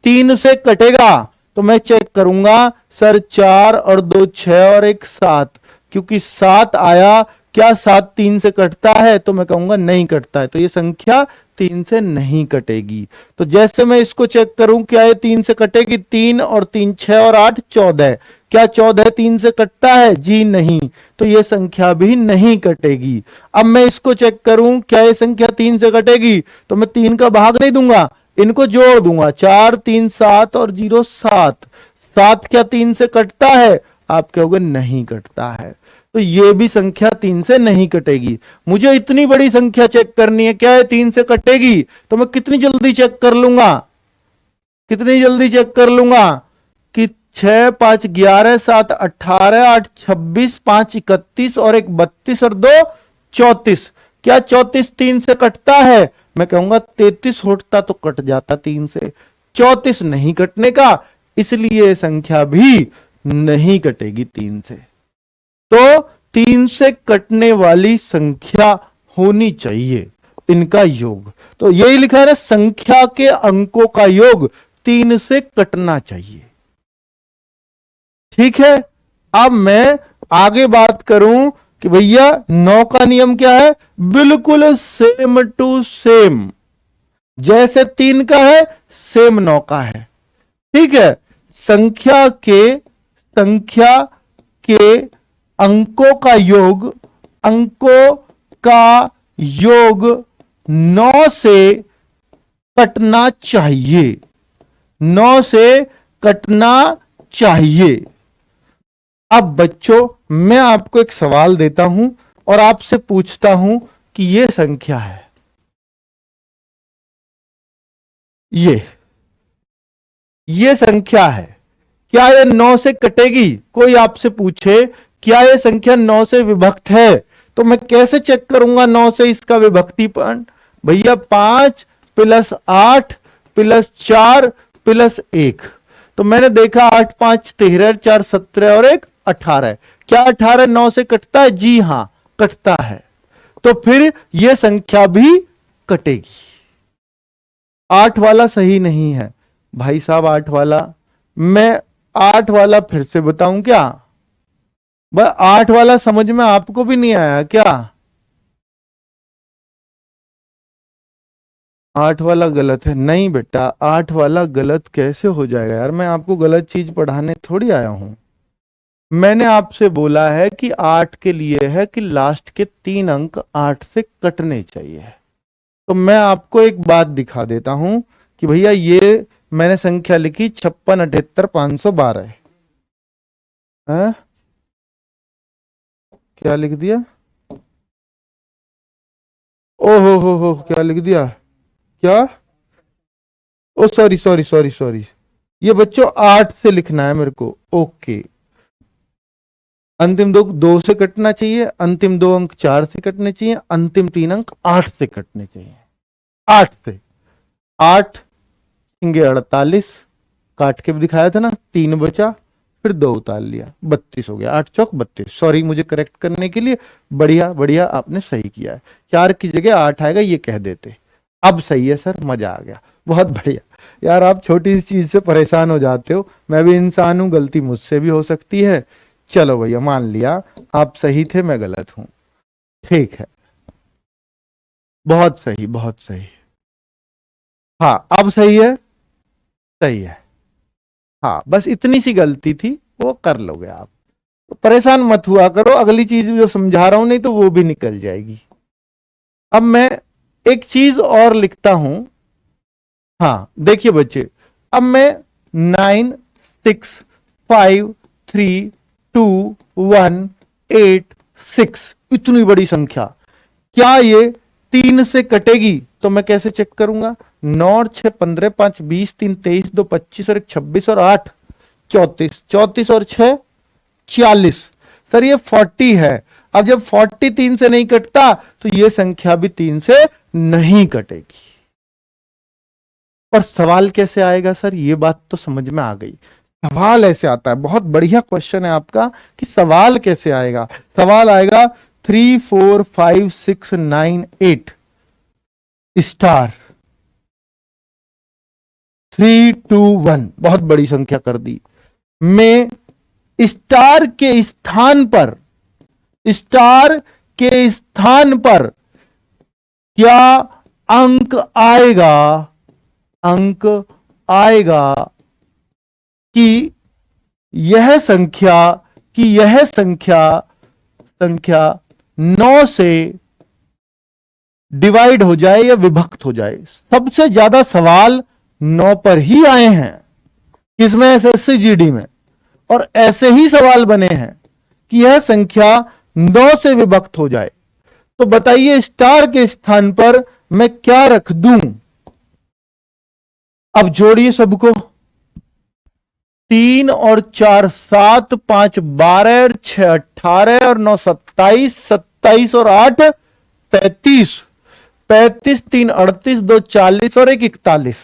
3 से कटेगा? तो मैं चेक करूंगा, सर 4 और 2 6 और 1 7, क्योंकि 7 आया, क्या 7 3 से कटता है? तो मैं कहूंगा नहीं कटता है, तो ये संख्या 3 से नहीं कटेगी। तो जैसे मैं इसको चेक करूं, क्या ये 3 से कटेगी? 3 और 3 6 और 8 14, क्या 14 3 से कटता है? जी नहीं, तो ये संख्या भी नहीं कटेगी। अब मैं इसको चेक करूं, क्या ये संख्या 3 से कटेगी? तो मैं 3 का भाग नहीं दूंगा, इनको जोड़ दूंगा, 4 3 7 और 0 7। 7 क्या 3 से कटता है? आप कहोगे नहीं कटता है, तो ये भी संख्या 3 से नहीं कटेगी। मुझे इतनी बड़ी संख्या चेक करनी है, क्या है 3 से कटेगी? तो मैं कितनी जल्दी चेक कर लूंगा, कितनी जल्दी चेक कर लूंगा कि 6 5 11 7 18 8 26 5 31 और 1 32 और 2 34। क्या 34 3 से कटता है? मैं कहूंगा 33 होता तो कट जाता 3 से, 34 नहीं कटने का, इसलिए संख्या भी नहीं कटेगी 3 से। तो 3 से कटने वाली संख्या होनी चाहिए इनका योग। तो यही लिखा है ना, संख्या के अंकों का योग 3 से कटना चाहिए। ठीक है, अब मैं आगे बात करूं कि भैया 9 का नियम क्या है? बिल्कुल सेम टू सेम, जैसे 3 का है सेम 9 का है। ठीक है, संख्या के अंकों का योग, अंकों का योग 9 से कटना चाहिए, 9 से कटना चाहिए। अब बच्चों, मैं आपको एक सवाल देता हूं और आपसे पूछता हूं कि यह संख्या है, ये संख्या है, क्या ये 9 से कटेगी? कोई आपसे पूछे क्या ये संख्या 9 से विभक्त है, तो मैं कैसे चेक करूंगा 9 से इसका विभक्तिपण? भैया 5 + 8 + 4 + 1। तो मैंने देखा 8 5 13, 4 17 और 1 18। क्या 18 9 से कटता है? जी हां, कटता है। तो फिर यह संख्या भी कटेगी। 8 वाला सही नहीं है भाई साहब, 8 वाला, मैं 8 वाला फिर से बताऊं क्या? 8 वाला समझ में आपको भी नहीं आया क्या? 8 वाला गलत है? नहीं बेटा, 8 वाला गलत कैसे हो जाएगा यार, मैं आपको गलत चीज पढ़ाने थोड़ी आया हूं। मैंने आपसे बोला है कि 8 के लिए है कि लास्ट के 3 अंक 8 से कटने चाहिए। तो मैं आपको एक बात दिखा देता हूं कि भैया ये मैंने संख्या लिखी 56 78 512 है, क्या लिख दिया? हो क्या लिख दिया? क्या? ओ सॉरी सॉरी सॉरी सॉरी, ये बच्चों 8 से लिखना है मेरे को। ओके, अंतिम 2 से कटना चाहिए, अंतिम 2 अंक 4 से कटने चाहिए, अंतिम 3 अंक 8 से कटने चाहिए। 8 से, 8 48, काट के भी दिखाया था ना, 3 बचा, फिर 2 उतार लिया, 32 हो गया। 8 चौक 32। सॉरी मुझे करेक्ट करने के लिए, बढ़िया बढ़िया, आपने सही किया है। 4 की जगह 8 आएगा ये कह देते। अब सही है सर, मजा आ गया, बहुत बढ़िया। यार आप छोटी सी चीज से परेशान हो जाते हो, मैं भी इंसान हूं, गलती मुझसे भी हो सकती है। चलो भैया, मान लिया आप सही थे, मैं गलत हूं। ठीक है, बहुत सही बहुत सही। हाँ अब सही है, सही है। हाँ बस इतनी सी गलती थी, वो कर लोगे आप, तो परेशान मत हुआ करो, अगली चीज जो समझा रहा हूं नहीं तो वो भी निकल जाएगी। अब मैं एक चीज और लिखता हूं। हाँ देखिए बच्चे, अब मैं 9 6 5 3 2 1 8 6, इतनी बड़ी संख्या, क्या ये 3 से कटेगी? तो मैं कैसे चेक करूंगा? 9 और 6 15, 5 20, 3 23, 2 25 और 1 26 और 8 34, 34 और 6 40। सर ये 40 है। अब जब 40 3 से नहीं कटता तो ये संख्या भी 3 से नहीं कटेगी। पर सवाल कैसे आएगा सर? ये बात तो समझ में आ गई। सवाल ऐसे आता है, बहुत बढ़िया क्वेश्चन है आपका कि सवाल कैसे आएगा। सवाल आएगा 3 4 5 6 9 8 स्टार 3 2 1, बहुत बड़ी संख्या कर दी। में स्टार के स्थान पर, स्टार के स्थान पर क्या अंक आएगा, अंक आएगा कि यह संख्या, कि यह संख्या, संख्या 9 से डिवाइड हो जाए या विभक्त हो जाए। सबसे ज्यादा सवाल 9 पर ही आए हैं, किसमें, एसएससी जीडी में, और ऐसे ही सवाल बने हैं कि यह संख्या 9 से विभक्त हो जाए। तो बताइए स्टार के स्थान पर मैं क्या रख दूं। अब जोड़िए सबको, 3 और 4 7, 5 12 और 6 18 और 9 27, 27 और 8 35, 35 3 38, 2 40 और 1 41।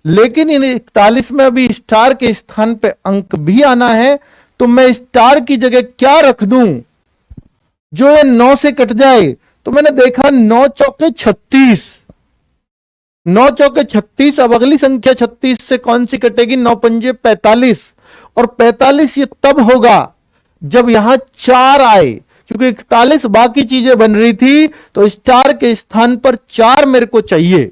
लेकिन इन 41 में अभी स्टार के स्थान पे अंक भी आना है, तो मैं स्टार की जगह क्या रख दूं जो ये 9 से कट जाए। तो मैंने देखा 9 चौके 36, 9 चौके 36। अब अगली संख्या 36 से कौन सी कटेगी, 9 पंजे 45, और 45 ये तब होगा जब यहां 4 आए, क्योंकि 41 बाकी चीजें बन रही थी, तो स्टार के स्थान पर 4 मेरे को चाहिए,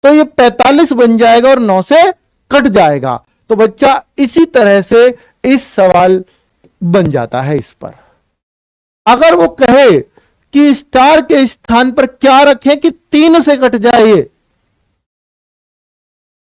तो ये 45 बन जाएगा और 9 से कट जाएगा। तो बच्चा इसी तरह से इस सवाल बन जाता है इस पर। अगर वो कहे कि स्टार के स्थान पर क्या रखें कि 3 से कट जाए,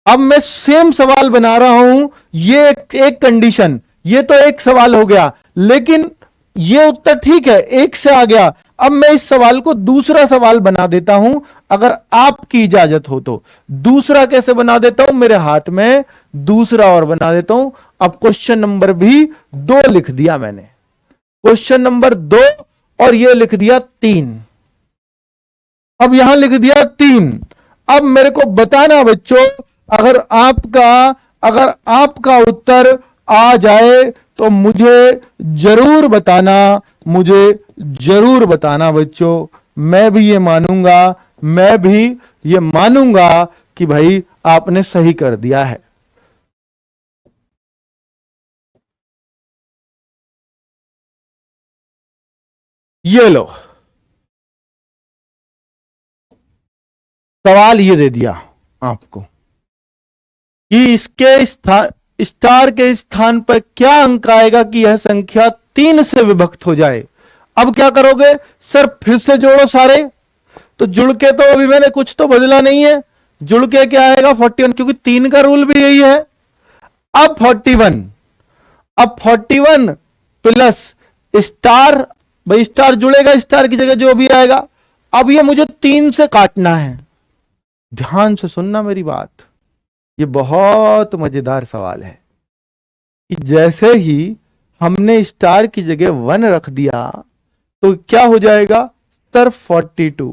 अब मैं सेम सवाल बना रहा हूं, ये एक कंडीशन, ये तो एक सवाल हो गया, लेकिन ये उत्तर ठीक है, 1 से आ गया। अब मैं इस सवाल को दूसरा सवाल बना देता हूं, अगर आपकी इजाजत हो तो। दूसरा कैसे बना देता हूं, मेरे हाथ में दूसरा और बना देता हूं। अब क्वेश्चन नंबर भी 2 लिख दिया मैंने, क्वेश्चन नंबर 2, और ये लिख दिया 3। अब यहां लिख दिया 3। अब मेरे को बताना बच्चों, अगर आपका उत्तर आ जाए तो मुझे जरूर बताना, मुझे जरूर बताना बच्चों। मैं भी ये मानूंगा, मैं भी ये मानूंगा कि भाई आपने सही कर दिया है। ये लो, सवाल ये दे दिया आपको कि इसके स्टार के स्थान पर क्या अंक आएगा कि यह संख्या 3 से विभक्त हो जाए। अब क्या करोगे सर, फिर से जोड़ो सारे। तो जुड़ के तो अभी मैंने कुछ तो बदला नहीं है, जुड़ के क्या आएगा 41, क्योंकि 3 का रूल भी यही है। अब 41, अब 41 प्लस स्टार, भाई स्टार जुड़ेगा, स्टार की जगह जो भी आएगा। अब ये मुझे 3 से काटना है, ध्यान से सुनना मेरी बात, ये बहुत मजेदार सवाल है कि जैसे ही हमने स्टार की जगह 1 रख दिया तो क्या हो जाएगा सर, 42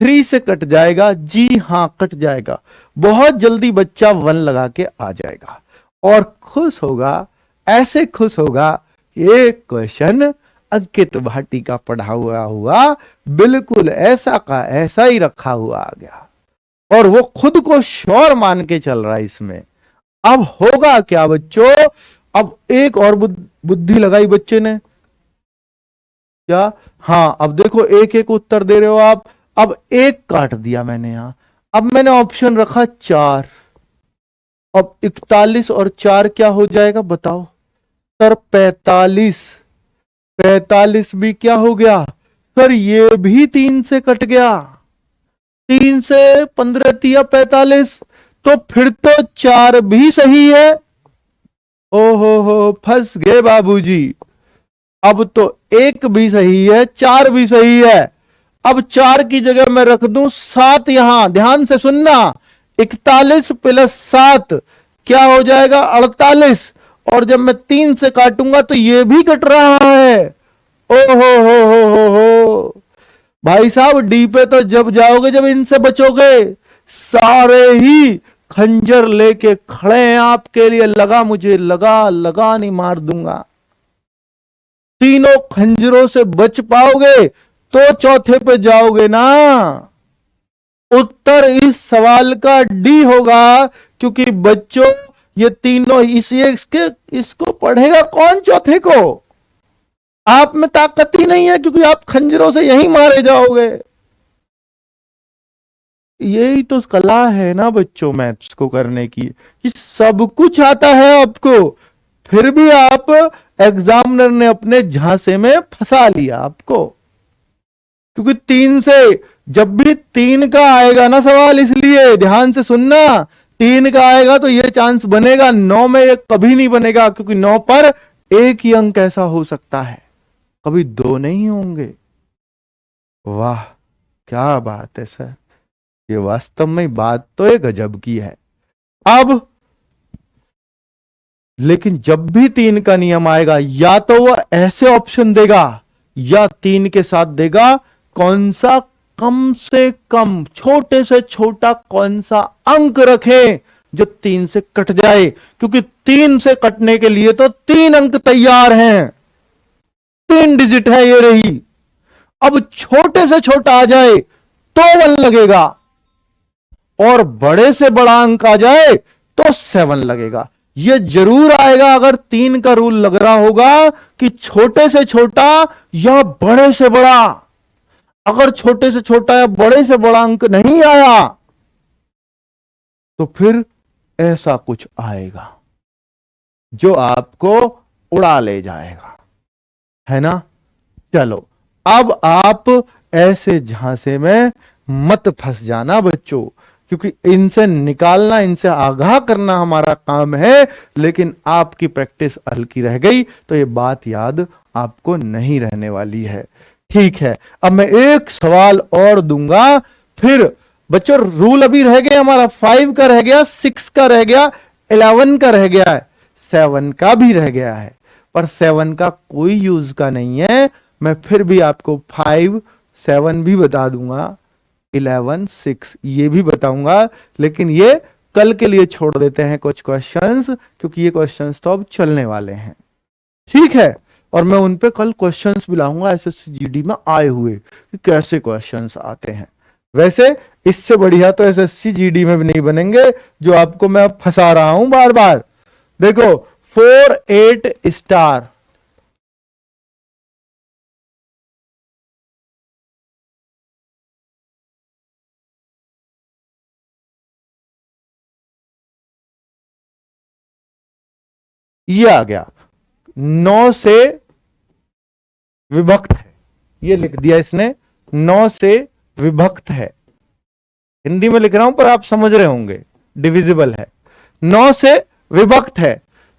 3 से कट जाएगा। जी हां, कट जाएगा। बहुत जल्दी बच्चा 1 लगा के आ जाएगा और खुश होगा, ऐसे खुश होगा ये क्वेश्चन अंकित भाटी का पढ़ा हुआ बिल्कुल ऐसा का ऐसा ही रखा हुआ आ गया, और वो खुद को श्योर मान के चल रहा है इसमें। अब होगा क्या बच्चों, अब एक और बुद्धि लगाई बच्चे ने क्या, हाँ अब देखो एक एक उत्तर दे रहे हो आप। अब 1 काट दिया मैंने यहां, अब मैंने ऑप्शन रखा 4। अब 41 और 4 क्या हो जाएगा बताओ सर, 45। 45 भी क्या हो गया सर, ये भी 3 से कट गया। 3 से 15 तिया 45, तो फिर तो 4 भी सही है। हो फंस गए बाबूजी। अब तो 1 भी सही है, 4 भी सही है। अब 4 की जगह मैं रख दूं 7 यहां, ध्यान से सुनना। 41 प्लस 7 क्या हो जाएगा 48, और जब मैं 3 से काटूंगा तो ये भी कट रहा है। ओ हो भाई साहब, डी पे तो जब जाओगे जब इनसे बचोगे, सारे ही खंजर लेके खड़े हैं आपके लिए, लगा मुझे, लगा नहीं मार दूंगा। तीनों खंजरों से बच पाओगे तो चौथे पे जाओगे ना। उत्तर इस सवाल का डी होगा, क्योंकि बच्चों ये तीनों इसको पढ़ेगा कौन चौथे को? आप में ताकत ही नहीं है, क्योंकि आप खंजरों से यहीं मारे जाओगे। यही तो कला है ना बच्चों मैथ्स को करने की, कि सब कुछ आता है आपको, फिर भी आप एग्जामिनर ने अपने झांसे में फंसा लिया आपको। क्योंकि 3 से, जब भी 3 का आएगा ना सवाल, इसलिए ध्यान से सुनना, 3 का आएगा तो यह चांस बनेगा, 9 में ये कभी नहीं बनेगा, क्योंकि 9 पर एक ही अंक ऐसा हो सकता है, कभी 2 नहीं होंगे। वाह क्या बात है सर, ये वास्तव में बात तो एक गजब की है। अब लेकिन जब भी 3 का नियम आएगा, या तो वह ऐसे ऑप्शन देगा या 3 के साथ देगा कौन सा कम से कम, छोटे से छोटा कौन सा अंक रखें जो 3 से कट जाए, क्योंकि 3 से कटने के लिए तो 3 अंक तैयार हैं, 3 डिजिट है ये रही। अब छोटे से छोटा आ जाए तो 1 लगेगा, और बड़े से बड़ा अंक आ जाए तो 7 लगेगा। ये जरूर आएगा अगर 3 का रूल लग रहा होगा कि छोटे से छोटा या बड़े से बड़ा। अगर छोटे से छोटा या बड़े से बड़ा अंक नहीं आया तो फिर ऐसा कुछ आएगा जो आपको उड़ा ले जाएगा, है ना। चलो अब आप ऐसे झांसे में मत फंस जाना बच्चों, क्योंकि इनसे निकालना, इनसे आगाह करना हमारा काम है, लेकिन आपकी प्रैक्टिस हल्की रह गई तो ये बात याद आपको नहीं रहने वाली है। ठीक है, अब मैं एक सवाल और दूंगा, फिर बच्चों रूल अभी रह गया हमारा 5 का रह गया, 6 का रह गया, 11 का रह गया है, 7 का भी रह गया है, पर 7 का कोई यूज का नहीं है। मैं फिर भी आपको 5, 7 भी बता दूंगा, 11, 6 ये भी बताऊंगा, लेकिन ये कल के लिए छोड़ देते हैं कुछ क्वेश्चंस, क्योंकि ये क्वेश्चंस तो अब चलने वाले हैं। ठीक है, और मैं उन पे कल क्वेश्चंस भी लाऊंगा एसएससी जीडी में आए हुए कि कैसे क्वेश्चंस आते हैं। वैसे इससे बढ़िया तो एसएससी जीडी में भी नहीं बनेंगे जो आपको मैं फंसा रहा हूं बार बार। देखो 4, 8 स्टार, ये आ गया, 9 से विभक्त है, ये लिख दिया इसने, 9 से विभक्त है। हिंदी में लिख रहा हूं पर आप समझ रहे होंगे, डिविजिबल है, 9 से विभक्त है।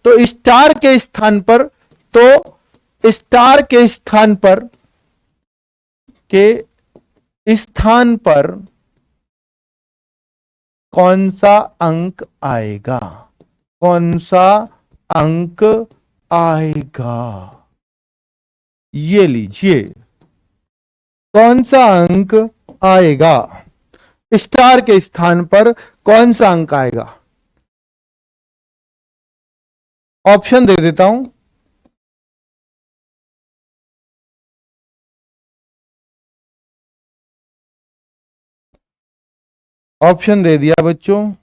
तो स्टार के स्थान पर, तो स्टार के स्थान पर, कौन सा अंक आएगा, कौन सा अंक आएगा, ये लीजिए, कौन सा अंक आएगा, स्टार के स्थान पर कौन सा अंक आएगा। ऑप्शन दे देता हूं, ऑप्शन दे दिया बच्चों,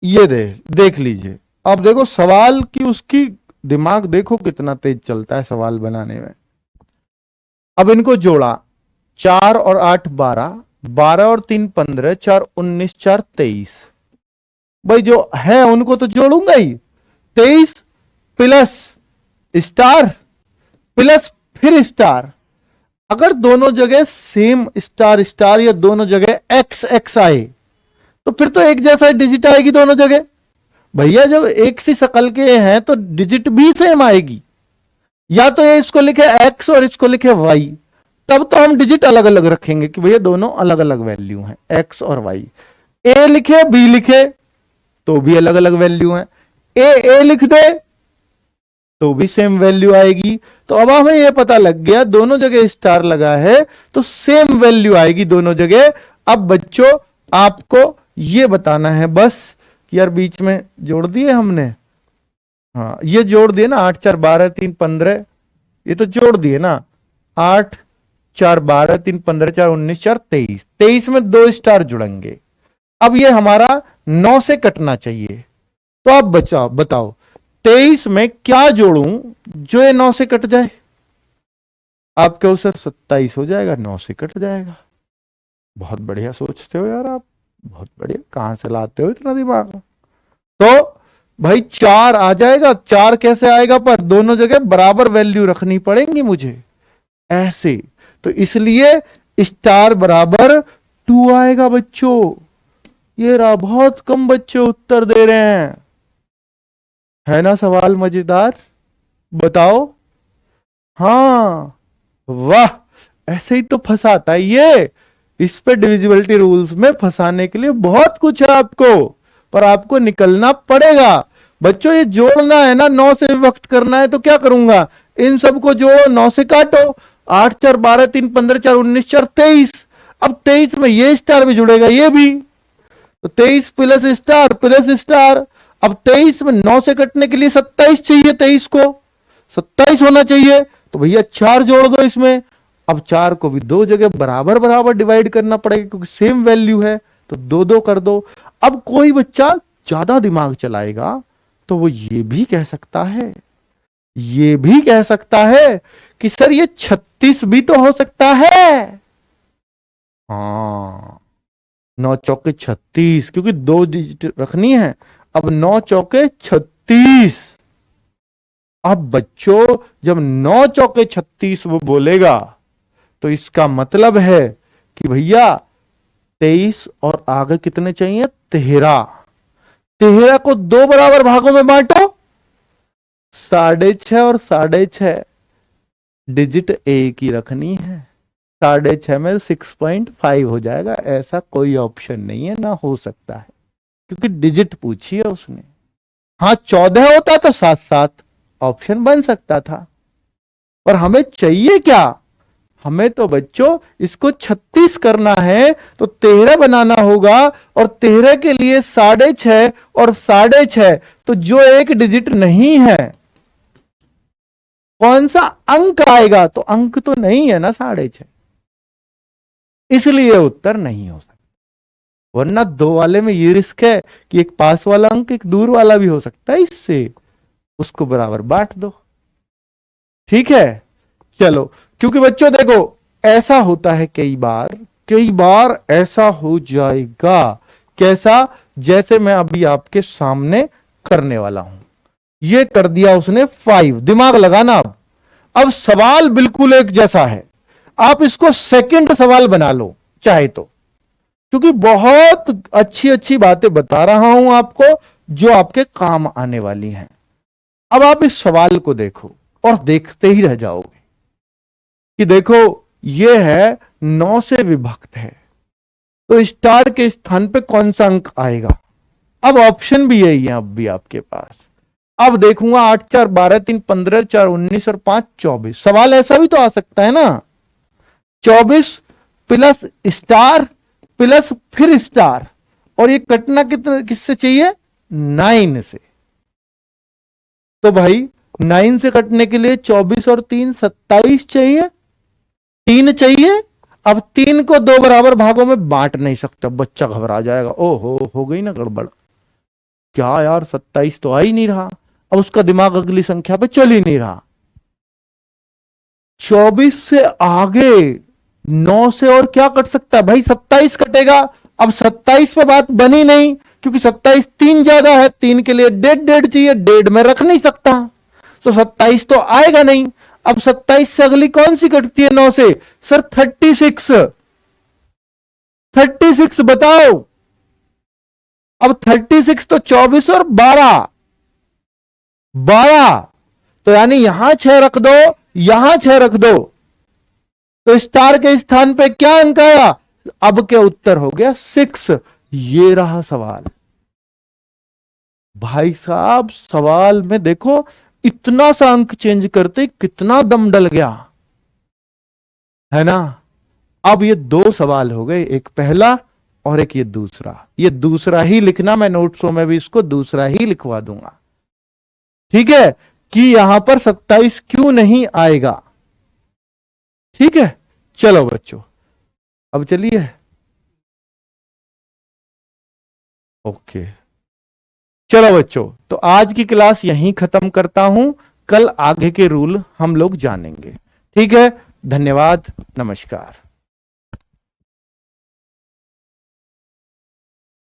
ये देख लीजिए। अब देखो सवाल की उसकी दिमाग देखो कितना तेज चलता है सवाल बनाने में। अब इनको जोड़ा, 4 और 8 12, 12 और 3 15, 4 19, 4 23। भाई जो है उनको तो जोड़ूंगा ही, 23 प्लस स्टार प्लस फिर स्टार। अगर दोनों जगह सेम स्टार स्टार या दोनों जगह एक्स एक्स आए तो फिर तो एक जैसा डिजिट आएगी दोनों जगह। भैया जब एक सी शकल के हैं तो डिजिट भी सेम आएगी, या तो ये इसको लिखे एक्स और इसको लिखे वाई, तब तो हम डिजिट अलग अलग रखेंगे कि भैया दोनों अलग अलग वैल्यू हैं एक्स और वाई। ए लिखे बी लिखे तो भी अलग अलग वैल्यू हैं, ए लिख दे तो भी सेम वैल्यू आएगी। तो अब हमें यह पता लग गया दोनों जगह स्टार लगा है तो सेम वैल्यू आएगी दोनों जगह। अब बच्चों आपको यह बताना है बस कि यार बीच में जोड़ दिए हमने, हाँ ये जोड़ दिए ना, 8 4 12 3 15, ये तो जोड़ दिए ना, 8 4 12 3 15 4 19 4 23, 23 में 2 स्टार जुड़ेंगे। अब ये हमारा 9 से कटना चाहिए, तो आप बताओ 23 में क्या जोड़ूं जो ये 9 से कट जाए। आपके उत्तर 27 हो जाएगा, 9 से कट जाएगा। बहुत बढ़िया सोचते हो यार आप, बहुत बढ़िया, कहां से लाते हो इतना दिमाग। तो भाई 4 आ जाएगा, 4 कैसे आएगा, पर दोनों जगह बराबर वैल्यू रखनी पड़ेंगी मुझे ऐसे, तो इसलिए स्टार बराबर 2 आएगा बच्चों। ये रहा, बहुत कम बच्चे उत्तर दे रहे हैं, है ना सवाल मजेदार, बताओ। हाँ वाह, ऐसे ही तो फंसाता है ये, इस पे डिविजिबिलिटी रूल्स में फंसाने के लिए बहुत कुछ है आपको, पर आपको निकलना पड़ेगा बच्चों। ये जोड़ना है ना, 9 से विभक्त करना है, तो क्या करूंगा, इन सबको जोड़ो, 9 से काटो, 8 4 12 3 15 4 19 4 23। अब 23 में ये स्टार भी जुड़ेगा, ये भी, तो 23 प्लस स्टार प्लस स्टार। अब 23 में 9 से कटने के लिए 27 चाहिए, 23 को 27 होना चाहिए, तो भैया 4 जोड़ दो इसमें। अब 4 को भी 2 जगह बराबर बराबर डिवाइड करना पड़ेगा क्योंकि सेम वैल्यू है, तो 2 2 कर दो। अब कोई बच्चा ज्यादा दिमाग चलाएगा तो वो ये भी कह सकता है, ये भी कह सकता है कि सर ये 36 भी तो हो सकता है। हाँ, 9 चौके 36, क्योंकि 2 डिजिट रखनी है। अब 9 चौके 36। अब बच्चों जब 9 चौके 36 वो बोलेगा तो इसका मतलब है कि भैया 23 और आगे कितने चाहिए, 13। 13 को 2 बराबर भागों में बांटो, 6.5 और 6.5 डिजिट एक ही रखनी है, 6.5 में 6.5 हो जाएगा। ऐसा कोई ऑप्शन नहीं है, ना हो सकता है, क्योंकि डिजिट पूछी है उसने। हाँ 14 होता तो 7 7 ऑप्शन बन सकता था, पर हमें चाहिए क्या, हमें तो बच्चों इसको 36 करना है, तो 13 बनाना होगा, और 13 के लिए 6.5 और 6.5, तो जो एक डिजिट नहीं है कौन सा अंक आएगा, तो अंक तो नहीं है ना 6.5, इसलिए उत्तर नहीं हो सकता। वरना 2 वाले में ये रिस्क है कि एक पास वाला अंक एक दूर वाला भी हो सकता है, इससे उसको बराबर बांट दो, ठीक है। चलो, क्योंकि बच्चों देखो ऐसा होता है कई बार ऐसा हो जाएगा, कैसा, जैसे मैं अभी आपके सामने करने वाला हूं, ये कर दिया उसने 5, दिमाग लगाना। अब सवाल बिल्कुल एक जैसा है, आप इसको सेकंड सवाल बना लो चाहे तो, क्योंकि बहुत अच्छी अच्छी बातें बता रहा हूं आपको जो आपके काम आने वाली हैं। अब आप इस सवाल को देखो और देखते ही रह जाओगे कि देखो ये है 9 से विभक्त है, तो स्टार के स्थान पे कौन सा अंक आएगा। अब ऑप्शन भी यही है अब भी आपके पास। अब देखूंगा 8 4 12 3 15 4 19 और 5 24। सवाल ऐसा भी तो आ सकता है ना, 24 प्लस स्टार प्लस फिर स्टार, और ये कटना कितने किससे चाहिए, 9 से। तो भाई 9 से कटने के लिए 24 और 3 27 चाहिए, 3 चाहिए। अब 3 को 2 बराबर भागों में बांट नहीं सकता, बच्चा घबरा जाएगा, ओहो हो गई ना गड़बड़, क्या यार 27 तो आ ही नहीं रहा। अब उसका दिमाग अगली संख्या पे चल ही नहीं रहा। 24 से आगे 9 से और क्या कट सकता है भाई, 27 कटेगा। अब 27 पे बात बनी नहीं, क्योंकि 27 3 ज्यादा है, 3 के लिए 1.5 चाहिए, 1.5 में रख नहीं सकता, तो 27 तो आएगा नहीं। अब 27 से अगली कौन सी कटती है 9 से, सर 36। 36 बताओ। अब 36 तो 24 और 12, तो यानी यहां 6 रख दो, यहां 6 रख दो, तो स्टार के स्थान पे क्या अंक आया, अब के उत्तर हो गया 6। ये रहा सवाल। भाई साहब सवाल में देखो इतना सा अंक चेंज करते कितना दम डल गया, है ना। अब ये दो सवाल हो गए, एक पहला और एक ये दूसरा। ये दूसरा ही लिखना, मैं नोट्सों में भी इसको दूसरा ही लिखवा दूंगा, ठीक है, कि यहां पर 27 क्यों नहीं आएगा। ठीक है, चलो बच्चों, अब चलिए। ओके, चलो बच्चों, तो आज की क्लास यहीं खत्म करता हूं, कल आगे के रूल हम लोग जानेंगे। ठीक है, धन्यवाद, नमस्कार।